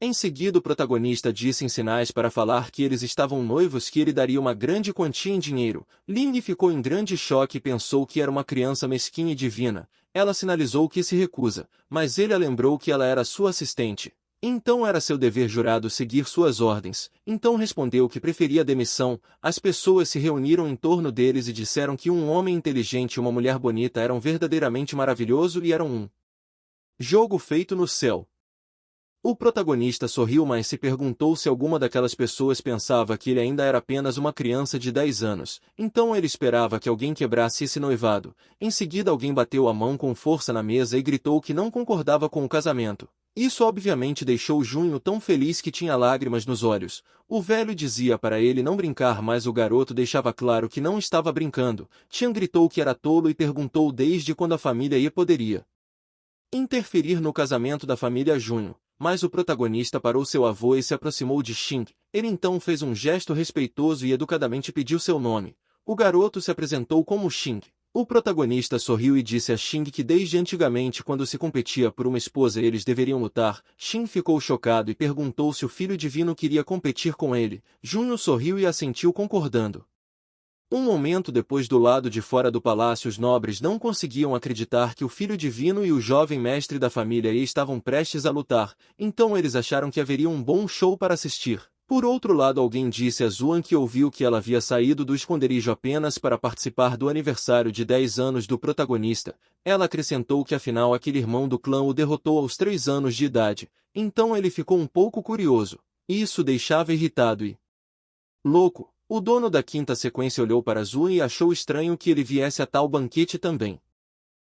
A: Em seguida o protagonista disse em sinais para falar que eles estavam noivos que ele daria uma grande quantia em dinheiro. Ling ficou em grande choque e pensou que era uma criança mesquinha e divina. Ela sinalizou que se recusa, mas ele a lembrou que ela era sua assistente. Então era seu dever jurado seguir suas ordens. Então respondeu que preferia a demissão. As pessoas se reuniram em torno deles e disseram que um homem inteligente e uma mulher bonita eram verdadeiramente maravilhoso e eram um jogo feito no céu. O protagonista sorriu, mas se perguntou se alguma daquelas pessoas pensava que ele ainda era apenas uma criança de 10 anos. Então ele esperava que alguém quebrasse esse noivado. Em seguida alguém bateu a mão com força na mesa e gritou que não concordava com o casamento. Isso obviamente deixou Junho tão feliz que tinha lágrimas nos olhos. O velho dizia para ele não brincar, mas o garoto deixava claro que não estava brincando. Tian gritou que era tolo e perguntou desde quando a família Ye poderia interferir no casamento da família Junho. Mas o protagonista parou seu avô e se aproximou de Xing. Ele então fez um gesto respeitoso e educadamente pediu seu nome. O garoto se apresentou como Xing. O protagonista sorriu e disse a Xing que desde antigamente quando se competia por uma esposa eles deveriam lutar. Xing ficou chocado e perguntou se o filho divino queria competir com ele. Junho sorriu e assentiu concordando. Um momento depois, do lado de fora do palácio, os nobres não conseguiam acreditar que o filho divino e o jovem mestre da família Ye estavam prestes a lutar, então eles acharam que haveria um bom show para assistir. Por outro lado, alguém disse a Zuan que ouviu que ela havia saído do esconderijo apenas para participar do aniversário de 10 anos do protagonista. Ela acrescentou que afinal aquele irmão do clã o derrotou aos 3 anos de idade, então ele ficou um pouco curioso. Isso o deixava irritado e louco. O dono da quinta sequência olhou para Zuan e achou estranho que ele viesse a tal banquete também.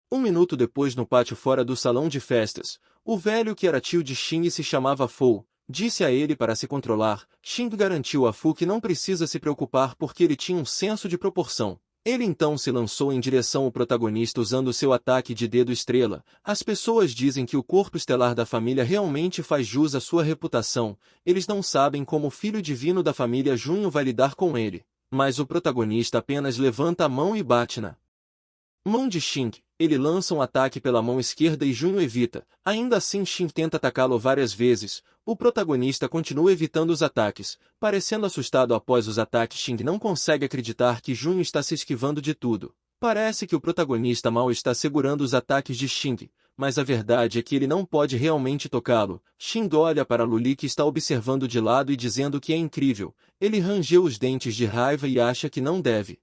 A: Um minuto depois, no pátio fora do salão de festas, o velho que era tio de Xing e se chamava Fou, disse a ele para se controlar. Xing garantiu a Fu que não precisa se preocupar porque ele tinha um senso de proporção. Ele então se lançou em direção ao protagonista usando seu ataque de dedo estrela. As pessoas dizem que o corpo estelar da família realmente faz jus à sua reputação. Eles não sabem como o filho divino da família Junho vai lidar com ele. Mas o protagonista apenas levanta a mão e bate na mão de Xing. Ele lança um ataque pela mão esquerda e Junho evita. Ainda assim Xing tenta atacá-lo várias vezes. O protagonista continua evitando os ataques. Parecendo assustado após os ataques, Xing não consegue acreditar que Junho está se esquivando de tudo. Parece que o protagonista mal está segurando os ataques de Xing, mas a verdade é que ele não pode realmente tocá-lo. Xing olha para Luli que está observando de lado e dizendo que é incrível. Ele rangeu os dentes de raiva e acha que não deve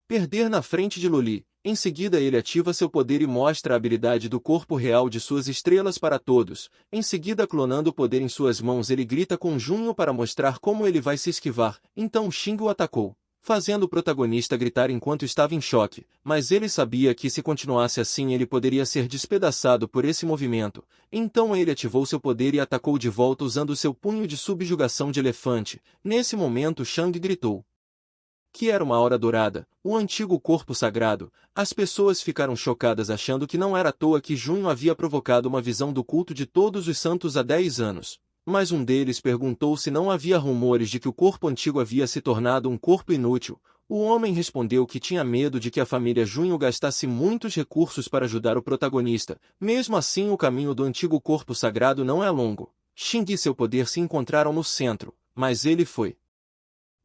A: perder na frente de Luli. Em seguida ele ativa seu poder e mostra a habilidade do corpo real de suas estrelas para todos. Em seguida, clonando o poder em suas mãos, ele grita com Junho para mostrar como ele vai se esquivar. Então Xing o atacou. fazendo o protagonista gritar enquanto estava em choque, mas ele sabia que se continuasse assim ele poderia ser despedaçado por esse movimento. Então ele ativou seu poder e atacou de volta usando seu punho de subjugação de elefante. Nesse momento Shang gritou que era uma hora dourada, o antigo corpo sagrado. As pessoas ficaram chocadas achando que não era à toa que Junho havia provocado uma visão do culto de todos os santos há 10 anos. Mas um deles perguntou se não havia rumores de que o corpo antigo havia se tornado um corpo inútil. O homem respondeu que tinha medo de que a família Junho gastasse muitos recursos para ajudar o protagonista. Mesmo assim, o caminho do antigo corpo sagrado não é longo. Xing e seu poder se encontraram no centro, mas ele foi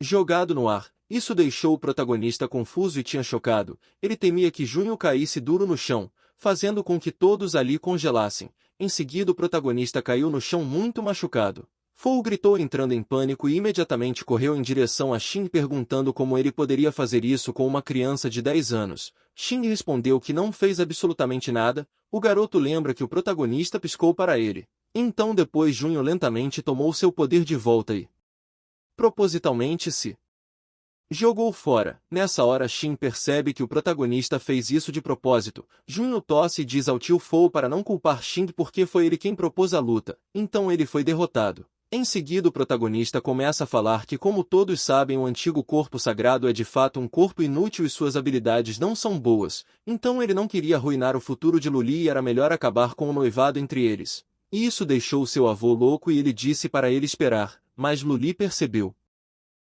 A: jogado no ar. Isso deixou o protagonista confuso e tinha chocado. Ele temia que Junho caísse duro no chão, fazendo com que todos ali congelassem. Em seguida o protagonista caiu no chão muito machucado. Fou gritou entrando em pânico e imediatamente correu em direção a Xing perguntando como ele poderia fazer isso com uma criança de 10 anos. Xing respondeu que não fez absolutamente nada. O garoto lembra que o protagonista piscou para ele. Então depois Junho lentamente tomou seu poder de volta e propositalmente se jogou fora. Nessa hora Shin percebe que o protagonista fez isso de propósito. Junho tosse e diz ao tio Fou para não culpar Shin porque foi ele quem propôs a luta. Então ele foi derrotado. Em seguida o protagonista começa a falar que como todos sabem o antigo corpo sagrado é de fato um corpo inútil e suas habilidades não são boas. Então ele não queria arruinar o futuro de Luli e era melhor acabar com o noivado entre eles. E isso deixou seu avô louco e ele disse para ele esperar, mas Luli percebeu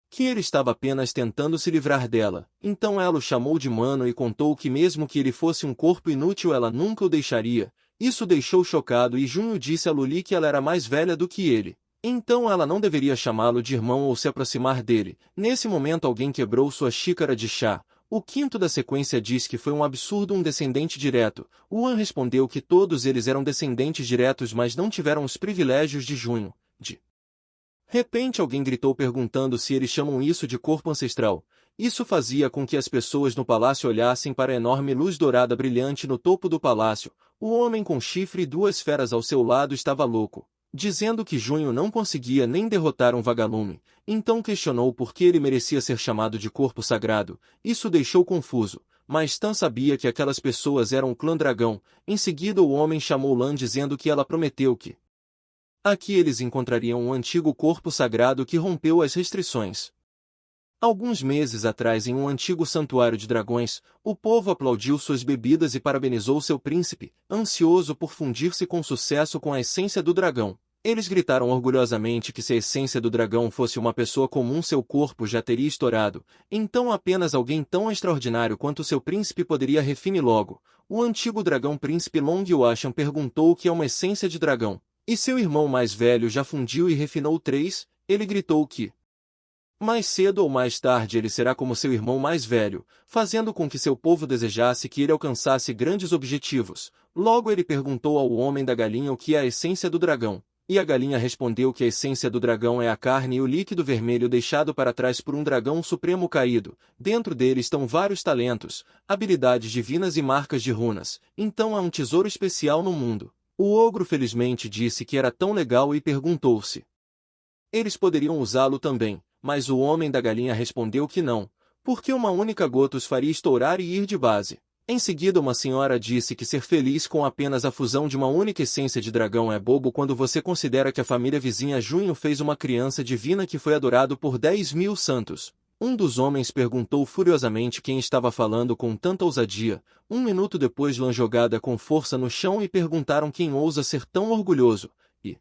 A: que ele estava apenas tentando se livrar dela. Então ela o chamou de mano e contou que mesmo que ele fosse um corpo inútil ela nunca o deixaria. Isso deixou chocado e Junho disse a Luli que ela era mais velha do que ele. Então ela não deveria chamá-lo de irmão ou se aproximar dele. Nesse momento alguém quebrou sua xícara de chá. O quinto da sequência diz que foi um absurdo um descendente direto. Wan respondeu que todos eles eram descendentes diretos mas não tiveram os privilégios de Junho. De repente alguém gritou perguntando se eles chamam isso de corpo ancestral. Isso fazia com que as pessoas no palácio olhassem para a enorme luz dourada brilhante no topo do palácio. O homem com chifre e duas feras ao seu lado estava louco, dizendo que Junho não conseguia nem derrotar um vagalume. Então questionou por que ele merecia ser chamado de corpo sagrado. Isso deixou confuso, mas Tan sabia que aquelas pessoas eram o clã dragão. Em seguida o homem chamou Lan dizendo que ela prometeu que aqui eles encontrariam um antigo corpo sagrado que rompeu as restrições. Alguns meses atrás em um antigo santuário de dragões, o povo aplaudiu suas bebidas e parabenizou seu príncipe, ansioso por fundir-se com sucesso com a essência do dragão. Eles gritaram orgulhosamente que se a essência do dragão fosse uma pessoa comum seu corpo já teria estourado, então apenas alguém tão extraordinário quanto seu príncipe poderia refinir logo. O antigo dragão príncipe Long Yuashan perguntou o que é uma essência de dragão. E seu irmão mais velho já fundiu e refinou 3, ele gritou que mais cedo ou mais tarde ele será como seu irmão mais velho, fazendo com que seu povo desejasse que ele alcançasse grandes objetivos. Logo ele perguntou ao homem da galinha o que é a essência do dragão, e a galinha respondeu que a essência do dragão é a carne e o líquido vermelho deixado para trás por um dragão supremo caído. Dentro dele estão vários talentos, habilidades divinas e marcas de runas, então há um tesouro especial no mundo. O ogro felizmente disse que era tão legal e perguntou se eles poderiam usá-lo também, mas o homem da galinha respondeu que não, porque uma única gota os faria estourar e ir de base. Em seguida uma senhora disse que ser feliz com apenas a fusão de uma única essência de dragão é bobo quando você considera que a família vizinha Junho fez uma criança divina que foi adorado por 10.000 santos. Um dos homens perguntou furiosamente quem estava falando com tanta ousadia. Um minuto depois Lan jogada com força no chão e perguntaram quem ousa ser tão orgulhoso. E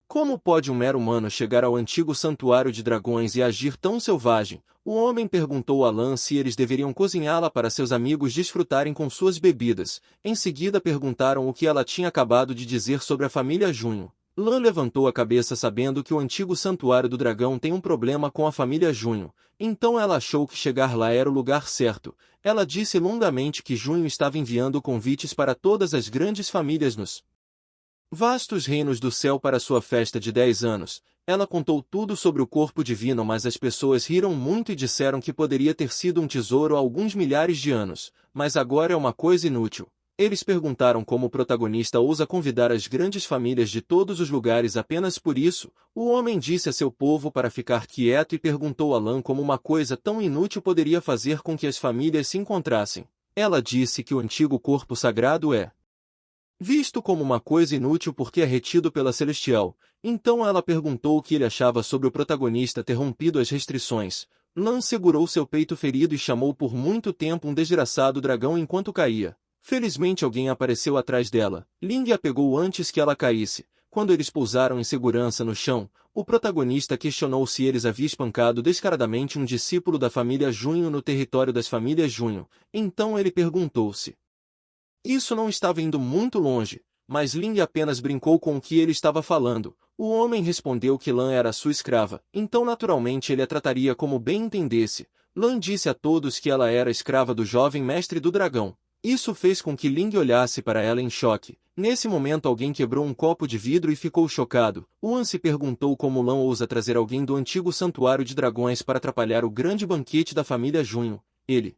A: como pode um mero humano chegar ao antigo santuário de dragões e agir tão selvagem? O homem perguntou a Lan se eles deveriam cozinhá-la para seus amigos desfrutarem com suas bebidas. Em seguida perguntaram o que ela tinha acabado de dizer sobre a família Junho. Lan levantou a cabeça sabendo que o antigo santuário do dragão tem um problema com a família Junho. Então ela achou que chegar lá era o lugar certo. Ela disse longamente que Junho estava enviando convites para todas as grandes famílias nos vastos reinos do céu para sua festa de 10 anos. Ela contou tudo sobre o corpo divino mas as pessoas riram muito e disseram que poderia ter sido um tesouro há alguns milhares de anos, mas agora é uma coisa inútil. Eles perguntaram como o protagonista ousa convidar as grandes famílias de todos os lugares apenas por isso. O homem disse a seu povo para ficar quieto e perguntou a Lan como uma coisa tão inútil poderia fazer com que as famílias se encontrassem. Ela disse que o antigo corpo sagrado é visto como uma coisa inútil porque é retido pela Celestial. Então ela perguntou o que ele achava sobre o protagonista ter rompido as restrições. Lan segurou seu peito ferido e chamou por muito tempo um desgraçado dragão enquanto caía. Felizmente alguém apareceu atrás dela. Ling a pegou antes que ela caísse. Quando eles pousaram em segurança no chão, o protagonista questionou se eles haviam espancado descaradamente um discípulo da família Junho no território das famílias Junho. Então ele perguntou-se. Isso não estava indo muito longe, mas Ling apenas brincou com o que ele estava falando. O homem respondeu que Lan era sua escrava, então naturalmente ele a trataria como bem entendesse. Lan disse a todos que ela era escrava do jovem mestre do dragão. Isso fez com que Ling olhasse para ela em choque. Nesse momento alguém quebrou um copo de vidro e ficou chocado. Wan se perguntou como Lan ousa trazer alguém do antigo santuário de dragões para atrapalhar o grande banquete da família Junho. Ele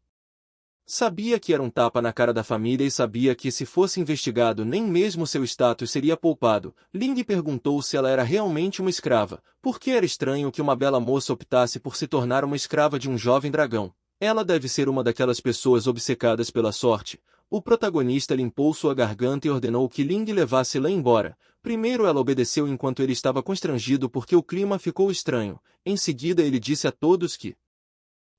A: sabia que era um tapa na cara da família e sabia que se fosse investigado nem mesmo seu status seria poupado. Ling perguntou se ela era realmente uma escrava, porque era estranho que uma bela moça optasse por se tornar uma escrava de um jovem dragão. Ela deve ser uma daquelas pessoas obcecadas pela sorte. O protagonista limpou sua garganta e ordenou que Ling levasse Lan embora. Primeiro ela obedeceu enquanto ele estava constrangido porque o clima ficou estranho. Em seguida ele disse a todos que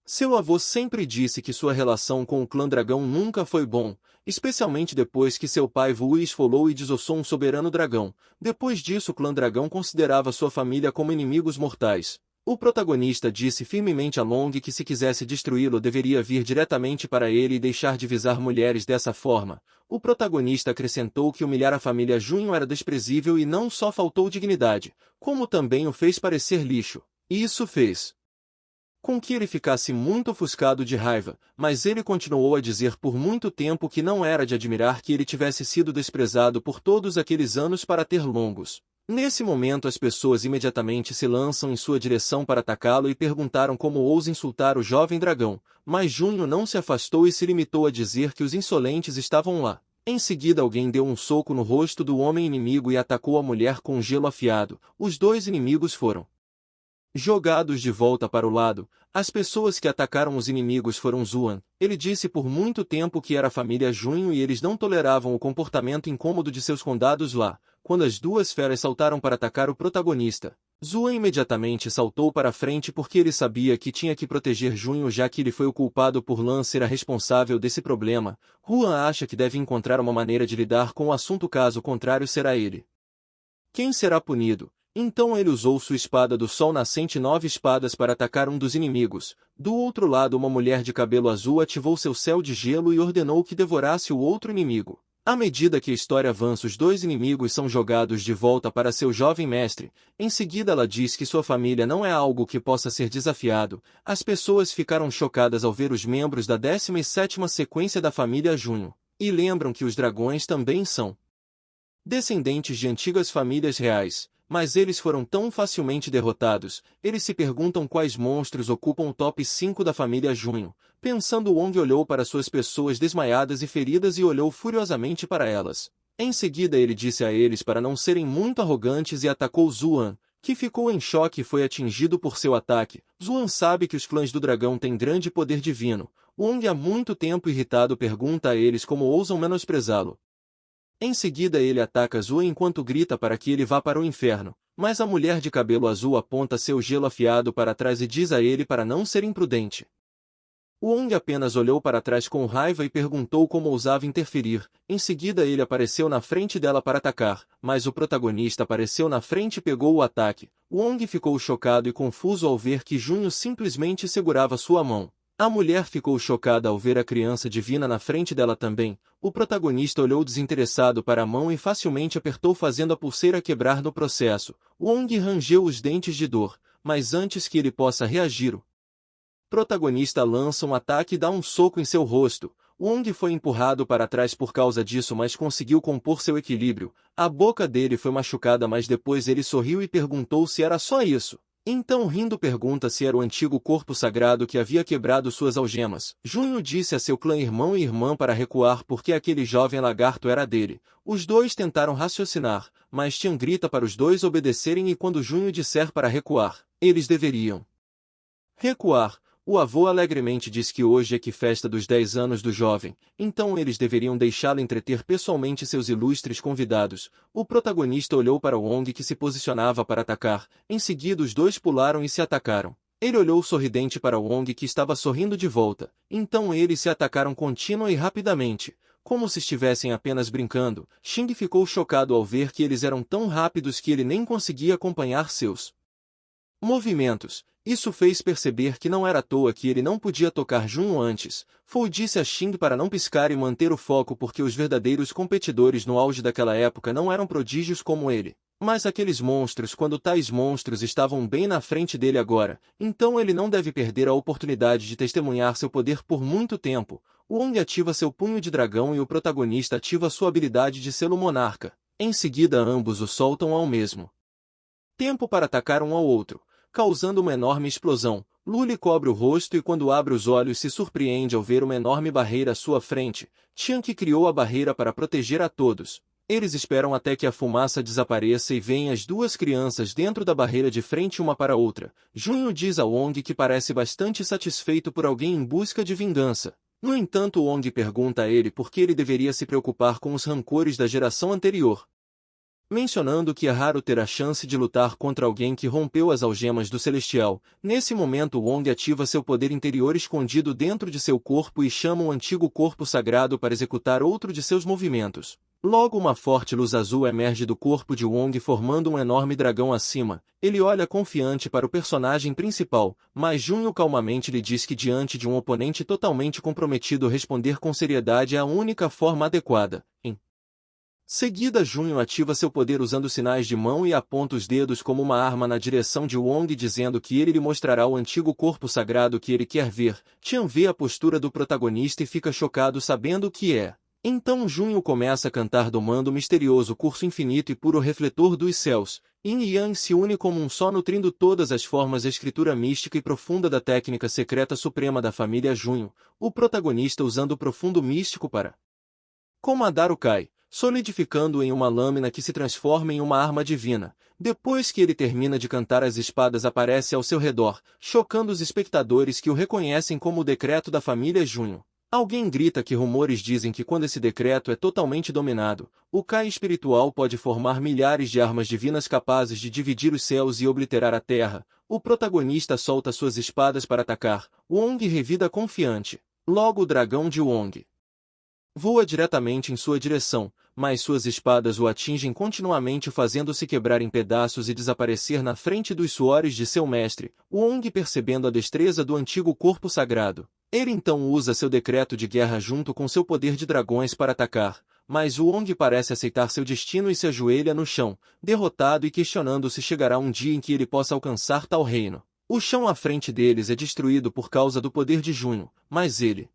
A: seu avô sempre disse que sua relação com o clã dragão nunca foi bom, especialmente depois que seu pai Wu esfolou e desossou um soberano dragão. Depois disso o clã dragão considerava sua família como inimigos mortais. O protagonista disse firmemente a Long que se quisesse destruí-lo deveria vir diretamente para ele e deixar de visar mulheres dessa forma. O protagonista acrescentou que humilhar a família Junho era desprezível e não só faltou dignidade, como também o fez parecer lixo. Isso fez com que ele ficasse muito ofuscado de raiva, mas ele continuou a dizer por muito tempo que não era de admirar que ele tivesse sido desprezado por todos aqueles anos para ter longos. Nesse momento as pessoas imediatamente se lançam em sua direção para atacá-lo e perguntaram como ousa insultar o jovem dragão, mas Junho não se afastou e se limitou a dizer que os insolentes estavam lá. Em seguida alguém deu um soco no rosto do homem inimigo e atacou a mulher com um gelo afiado. Os dois inimigos foram jogados de volta para o lado. As pessoas que atacaram os inimigos foram Zuan. Ele disse por muito tempo que era a família Junho e eles não toleravam o comportamento incômodo de seus condados lá. Quando as duas feras saltaram para atacar o protagonista, Zuan imediatamente saltou para a frente porque ele sabia que tinha que proteger Junho já que ele foi o culpado por Lan ser a responsável desse problema. Huan acha que deve encontrar uma maneira de lidar com o assunto caso contrário será ele quem será punido. Então ele usou sua espada do sol nascente 9 espadas para atacar um dos inimigos. Do outro lado uma mulher de cabelo azul ativou seu céu de gelo e ordenou que devorasse o outro inimigo. À medida que a história avança os dois inimigos são jogados de volta para seu jovem mestre. Em seguida ela diz que sua família não é algo que possa ser desafiado. As pessoas ficaram chocadas ao ver os membros da 17ª sequência da família Junho. E lembram que os dragões também são descendentes de antigas famílias reais. Mas eles foram tão facilmente derrotados, eles se perguntam quais monstros ocupam o top 5 da família Junho. Pensando Wong olhou para suas pessoas desmaiadas e feridas e olhou furiosamente para elas. Em seguida ele disse a eles para não serem muito arrogantes e atacou Zuan, que ficou em choque e foi atingido por seu ataque. Zuan sabe que os clãs do dragão têm grande poder divino. Wong há muito tempo irritado pergunta a eles como ousam menosprezá-lo. Em seguida ele ataca Zuan enquanto grita para que ele vá para o inferno, mas a mulher de cabelo azul aponta seu gelo afiado para trás e diz a ele para não ser imprudente. Wong apenas olhou para trás com raiva e perguntou como ousava interferir. Em seguida ele apareceu na frente dela para atacar, mas o protagonista apareceu na frente e pegou o ataque. Wong ficou chocado e confuso ao ver que Junho simplesmente segurava sua mão. A mulher ficou chocada ao ver a criança divina na frente dela também. O protagonista olhou desinteressado para a mão e facilmente apertou fazendo a pulseira quebrar no processo. Wong rangeu os dentes de dor, mas antes que ele possa reagir, o protagonista lança um ataque e dá um soco em seu rosto. Wong foi empurrado para trás por causa disso mas conseguiu compor seu equilíbrio. A boca dele foi machucada mas depois ele sorriu e perguntou se era só isso. Então rindo pergunta se era o antigo corpo sagrado que havia quebrado suas algemas. Junho disse a seu clã irmão e irmã para recuar porque aquele jovem lagarto era dele. Os dois tentaram raciocinar, mas Tian grita para os dois obedecerem e quando Junho disser para recuar, eles deveriam recuar. O avô alegremente diz que hoje é que festa dos 10 anos do jovem, então eles deveriam deixá-lo entreter pessoalmente seus ilustres convidados. O protagonista olhou para Wong que se posicionava para atacar, em seguida os dois pularam e se atacaram. Ele olhou sorridente para Wong que estava sorrindo de volta, então eles se atacaram contínua e rapidamente. Como se estivessem apenas brincando, Xing ficou chocado ao ver que eles eram tão rápidos que ele nem conseguia acompanhar seus movimentos. Isso fez perceber que não era à toa que ele não podia tocar Junho antes. Fu disse a Xing para não piscar e manter o foco porque os verdadeiros competidores no auge daquela época não eram prodígios como ele. Mas aqueles monstros quando tais monstros estavam bem na frente dele agora, então ele não deve perder a oportunidade de testemunhar seu poder por muito tempo. O Wong ativa seu punho de dragão e o protagonista ativa sua habilidade de selo monarca. Em seguida ambos o soltam ao mesmo tempo para atacar um ao outro, causando uma enorme explosão. Lu lhe cobre o rosto e quando abre os olhos se surpreende ao ver uma enorme barreira à sua frente. Tian que criou a barreira para proteger a todos. Eles esperam até que a fumaça desapareça e veem as duas crianças dentro da barreira de frente uma para a outra. Junho diz a Wong que parece bastante satisfeito por alguém em busca de vingança. No entanto Wong pergunta a ele por que ele deveria se preocupar com os rancores da geração anterior, mencionando que é raro ter a chance de lutar contra alguém que rompeu as algemas do Celestial. Nesse momento Wong ativa seu poder interior escondido dentro de seu corpo e chama o antigo corpo sagrado para executar outro de seus movimentos. Logo uma forte luz azul emerge do corpo de Wong formando um enorme dragão acima. Ele olha confiante para o personagem principal, mas Junho calmamente lhe diz que diante de um oponente totalmente comprometido responder com seriedade é a única forma adequada. Seguida Junho ativa seu poder usando sinais de mão e aponta os dedos como uma arma na direção de Wong dizendo que ele lhe mostrará o antigo corpo sagrado que ele quer ver. Tian vê a postura do protagonista e fica chocado sabendo o que é. Então Junho começa a cantar domando o misterioso curso infinito e puro refletor dos céus. Yin e Yang se une como um só nutrindo todas as formas da escritura mística e profunda da técnica secreta suprema da família Junho. O protagonista usando o profundo místico para comandar o Kai, solidificando-o em uma lâmina que se transforma em uma arma divina. Depois que ele termina de cantar as espadas aparecem ao seu redor, chocando os espectadores que o reconhecem como o decreto da família Junho. Alguém grita que rumores dizem que quando esse decreto é totalmente dominado, o Kai espiritual pode formar milhares de armas divinas capazes de dividir os céus e obliterar a terra. O protagonista solta suas espadas para atacar. Wong revida confiante. Logo o dragão de Wong voa diretamente em sua direção, mas suas espadas o atingem continuamente fazendo-se quebrar em pedaços e desaparecer na frente dos suores de seu mestre. Wong percebendo a destreza do antigo corpo sagrado, ele então usa seu decreto de guerra junto com seu poder de dragões para atacar, mas Wong parece aceitar seu destino e se ajoelha no chão, derrotado e questionando se chegará um dia em que ele possa alcançar tal reino. O chão à frente deles é destruído por causa do poder de Junho, mas ele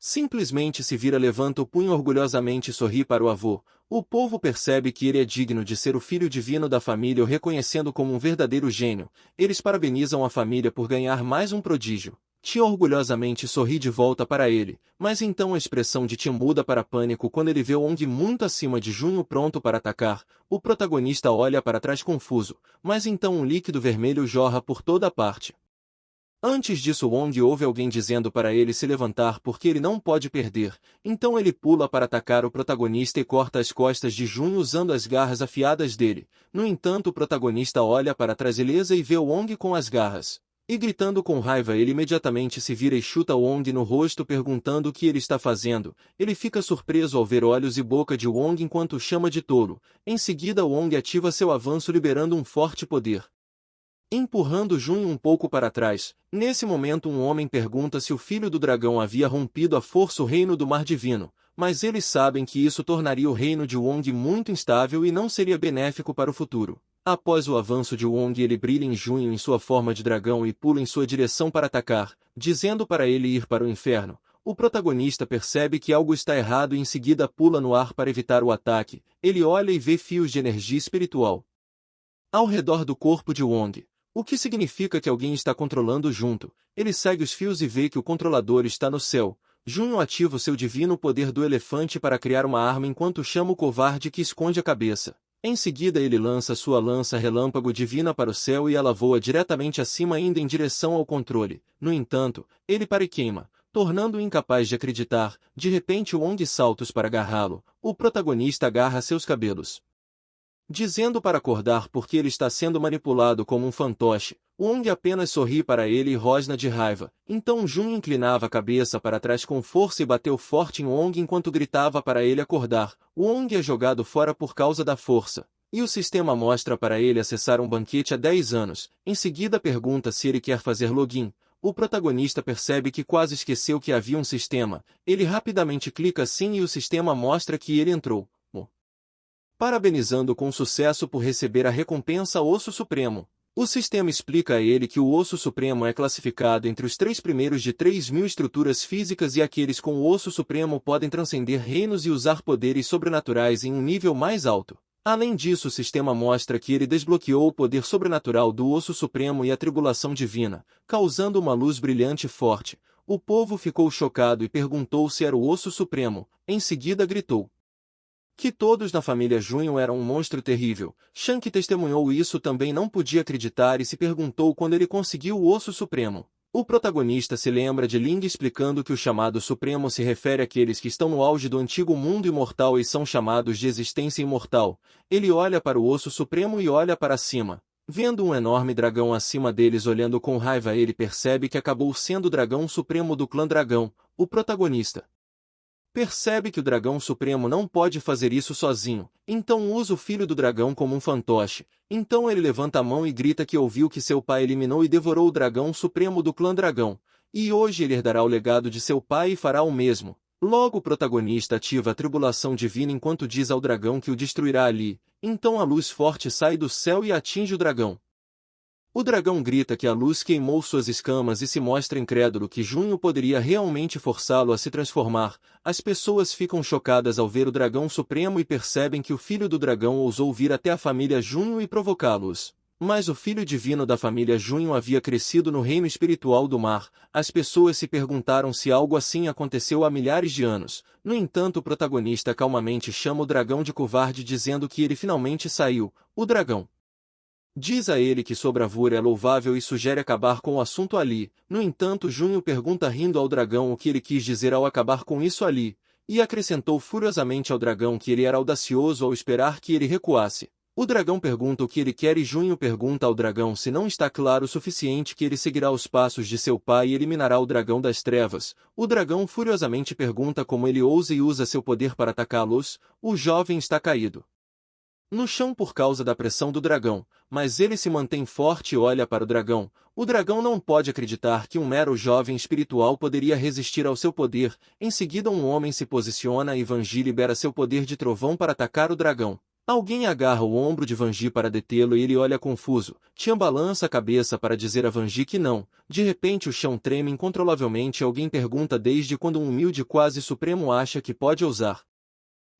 A: simplesmente se vira, levanta o punho orgulhosamente e sorri para o avô. O povo percebe que ele é digno de ser o filho divino da família o reconhecendo como um verdadeiro gênio. Eles parabenizam a família por ganhar mais um prodígio. Tia orgulhosamente sorri de volta para ele, mas então a expressão de Tia muda para pânico quando ele vê Wong muito acima de Junho pronto para atacar. O protagonista olha para trás confuso, mas então um líquido vermelho jorra por toda parte. Antes disso Wong ouve alguém dizendo para ele se levantar porque ele não pode perder, então ele pula para atacar o protagonista e corta as costas de Junho usando as garras afiadas dele. No entanto o protagonista olha para trás ilesa e vê Wong com as garras. E gritando com raiva ele imediatamente se vira e chuta Wong no rosto perguntando o que ele está fazendo. Ele fica surpreso ao ver olhos e boca de Wong enquanto o chama de tolo. Em seguida Wong ativa seu avanço liberando um forte poder, empurrando Junho um pouco para trás. Nesse momento um homem pergunta se o filho do dragão havia rompido à força o reino do mar divino, mas eles sabem que isso tornaria o reino de Wong muito instável e não seria benéfico para o futuro. Após o avanço de Wong ele brilha em Junho em sua forma de dragão e pula em sua direção para atacar, dizendo para ele ir para o inferno. O protagonista percebe que algo está errado e em seguida pula no ar para evitar o ataque. Ele olha e vê fios de energia espiritual ao redor do corpo de Wong. O que significa que alguém está controlando junto. Ele segue os fios e vê que o controlador está no céu. Junho ativa o seu divino poder do elefante para criar uma arma enquanto chama o covarde que esconde a cabeça. Em seguida ele lança sua lança relâmpago divina para o céu e ela voa diretamente acima indo em direção ao controle. No entanto, ele para e queima, tornando-o incapaz de acreditar. De repente Wong salta para agarrá-lo. O protagonista agarra seus cabelos, dizendo para acordar porque ele está sendo manipulado como um fantoche. Wong apenas sorri para ele e rosna de raiva. Então Jun inclinava a cabeça para trás com força e bateu forte em Wong enquanto gritava para ele acordar. Wong é jogado fora por causa da força, e o sistema mostra para ele acessar um banquete há 10 anos. Em seguida pergunta se ele quer fazer login. O protagonista percebe que quase esqueceu que havia um sistema. Ele rapidamente clica sim e o sistema mostra que ele entrou, parabenizando com sucesso por receber a recompensa Osso Supremo. O sistema explica a ele que o Osso Supremo é classificado entre os 3 primeiros de 3.000 estruturas físicas e aqueles com o Osso Supremo podem transcender reinos e usar poderes sobrenaturais em um nível mais alto. Além disso, o sistema mostra que ele desbloqueou o poder sobrenatural do Osso Supremo e a tribulação divina, causando uma luz brilhante e forte. O povo ficou chocado e perguntou se era o Osso Supremo. Em seguida gritou que todos na família Junho eram um monstro terrível. Shan, que testemunhou isso, também não podia acreditar e se perguntou quando ele conseguiu o Osso Supremo. O protagonista se lembra de Ling explicando que o chamado Supremo se refere àqueles que estão no auge do antigo mundo imortal e são chamados de existência imortal. Ele olha para o Osso Supremo e olha para cima. Vendo um enorme dragão acima deles olhando com raiva, ele percebe que acabou sendo o dragão supremo do clã Dragão. O protagonista percebe que o dragão supremo não pode fazer isso sozinho, então usa o filho do dragão como um fantoche. Então ele levanta a mão e grita que ouviu que seu pai eliminou e devorou o dragão supremo do clã Dragão, e hoje ele herdará o legado de seu pai e fará o mesmo. Logo o protagonista ativa a tribulação divina enquanto diz ao dragão que o destruirá ali. Então a luz forte sai do céu e atinge o dragão. O dragão grita que a luz queimou suas escamas e se mostra incrédulo que Junho poderia realmente forçá-lo a se transformar. As pessoas ficam chocadas ao ver o dragão supremo e percebem que o filho do dragão ousou vir até a família Junho e provocá-los. Mas o filho divino da família Junho havia crescido no reino espiritual do mar. As pessoas se perguntaram se algo assim aconteceu há milhares de anos. No entanto, o protagonista calmamente chama o dragão de covarde dizendo que ele finalmente saiu. O dragão diz a ele que sua bravura é louvável e sugere acabar com o assunto ali. No entanto, Junho pergunta rindo ao dragão o que ele quis dizer ao acabar com isso ali, e acrescentou furiosamente ao dragão que ele era audacioso ao esperar que ele recuasse. O dragão pergunta o que ele quer e Junho pergunta ao dragão se não está claro o suficiente que ele seguirá os passos de seu pai e eliminará o dragão das trevas. O dragão furiosamente pergunta como ele ousa e usa seu poder para atacá-los. O jovem está caído no chão por causa da pressão do dragão, mas ele se mantém forte e olha para o dragão. O dragão não pode acreditar que um mero jovem espiritual poderia resistir ao seu poder. Em seguida um homem se posiciona e Vanji libera seu poder de trovão para atacar o dragão. Alguém agarra o ombro de Vanji para detê-lo e ele olha confuso. Tian balança a cabeça para dizer a Vanji que não. De repente o chão treme incontrolavelmente e alguém pergunta desde quando um humilde quase supremo acha que pode ousar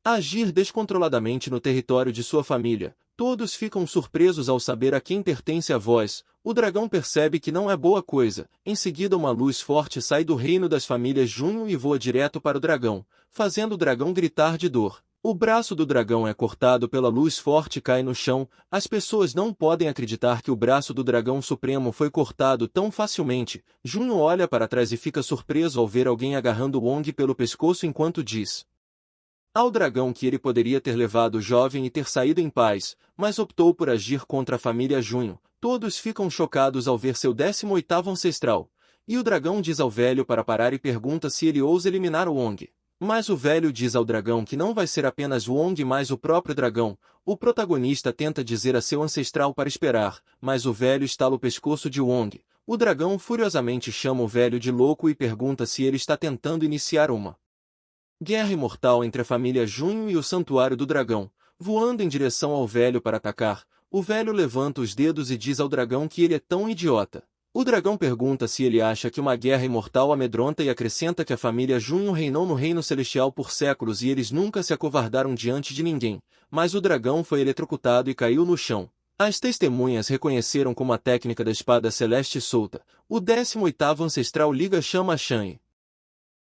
A: agir descontroladamente no território de sua família. Todos ficam surpresos ao saber a quem pertence a voz. O dragão percebe que não é boa coisa. Em seguida uma luz forte sai do reino das famílias Junho e voa direto para o dragão, fazendo o dragão gritar de dor. O braço do dragão é cortado pela luz forte e cai no chão. As pessoas não podem acreditar que o braço do dragão supremo foi cortado tão facilmente. Junho olha para trás e fica surpreso ao ver alguém agarrando Wong pelo pescoço enquanto diz ao dragão que ele poderia ter levado o jovem e ter saído em paz, mas optou por agir contra a família Junho. Todos ficam chocados ao ver seu 18º ancestral. E o dragão diz ao velho para parar e pergunta se ele ousa eliminar o Wong. Mas o velho diz ao dragão que não vai ser apenas o Wong mas o próprio dragão. O protagonista tenta dizer a seu ancestral para esperar, mas o velho estala o pescoço de Wong. O dragão furiosamente chama o velho de louco e pergunta se ele está tentando iniciar uma guerra imortal entre a família Junho e o Santuário do Dragão. Voando em direção ao velho para atacar, o velho levanta os dedos e diz ao dragão que ele é tão idiota. O dragão pergunta se ele acha que uma guerra imortal amedronta e acrescenta que a família Junho reinou no reino celestial por séculos e eles nunca se acovardaram diante de ninguém, mas o dragão foi eletrocutado e caiu no chão. As testemunhas reconheceram como a técnica da espada celeste solta. O 18º ancestral liga a chama a Shan.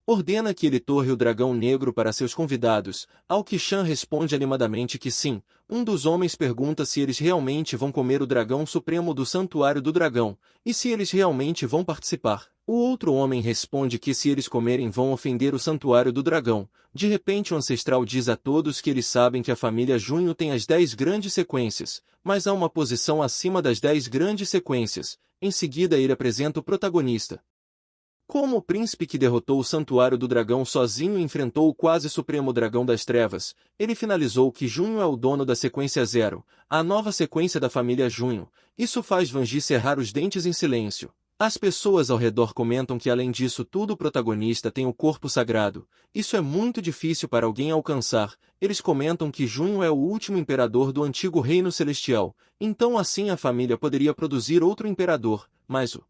A: Ordena que ele torre o dragão negro para seus convidados, ao que Shan responde animadamente que sim. Um dos homens pergunta se eles realmente vão comer o dragão supremo do santuário do dragão, e se eles realmente vão participar. O outro homem responde que se eles comerem vão ofender o santuário do dragão. De repente o ancestral diz a todos que eles sabem que a família Junho tem as 10 grandes sequências, mas há uma posição acima das 10 grandes sequências. Em seguida ele apresenta o protagonista como o príncipe que derrotou o santuário do dragão sozinho e enfrentou o quase supremo dragão das trevas. Ele finalizou que Junho é o dono da sequência 0, a nova sequência da família Junho. Isso faz Vanji cerrar os dentes em silêncio. As pessoas ao redor comentam que além disso tudo o protagonista tem o corpo sagrado. Isso é muito difícil para alguém alcançar. Eles comentam que Junho é o último imperador do antigo reino celestial, então assim a família poderia produzir outro imperador, mas o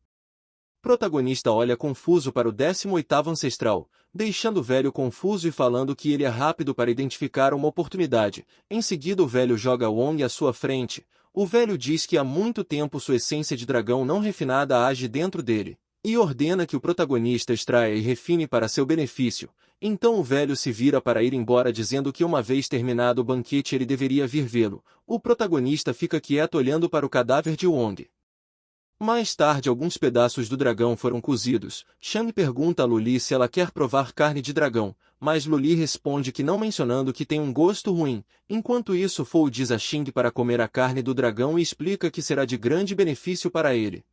A: protagonista olha confuso para o 18º ancestral, deixando o velho confuso e falando que ele é rápido para identificar uma oportunidade. Em seguida o velho joga Wong à sua frente. O velho diz que há muito tempo sua essência de dragão não refinada age dentro dele, e ordena que o protagonista extraia e refine para seu benefício. Então o velho se vira para ir embora dizendo que uma vez terminado o banquete ele deveria vir vê-lo. O protagonista fica quieto olhando para o cadáver de Wong. Mais tarde alguns pedaços do dragão foram cozidos. Shan pergunta a Luli se ela quer provar carne de dragão, mas Luli responde que não, mencionando que tem um gosto ruim. Enquanto isso Fou diz a Xing para comer a carne do dragão e explica que será de grande benefício para ele.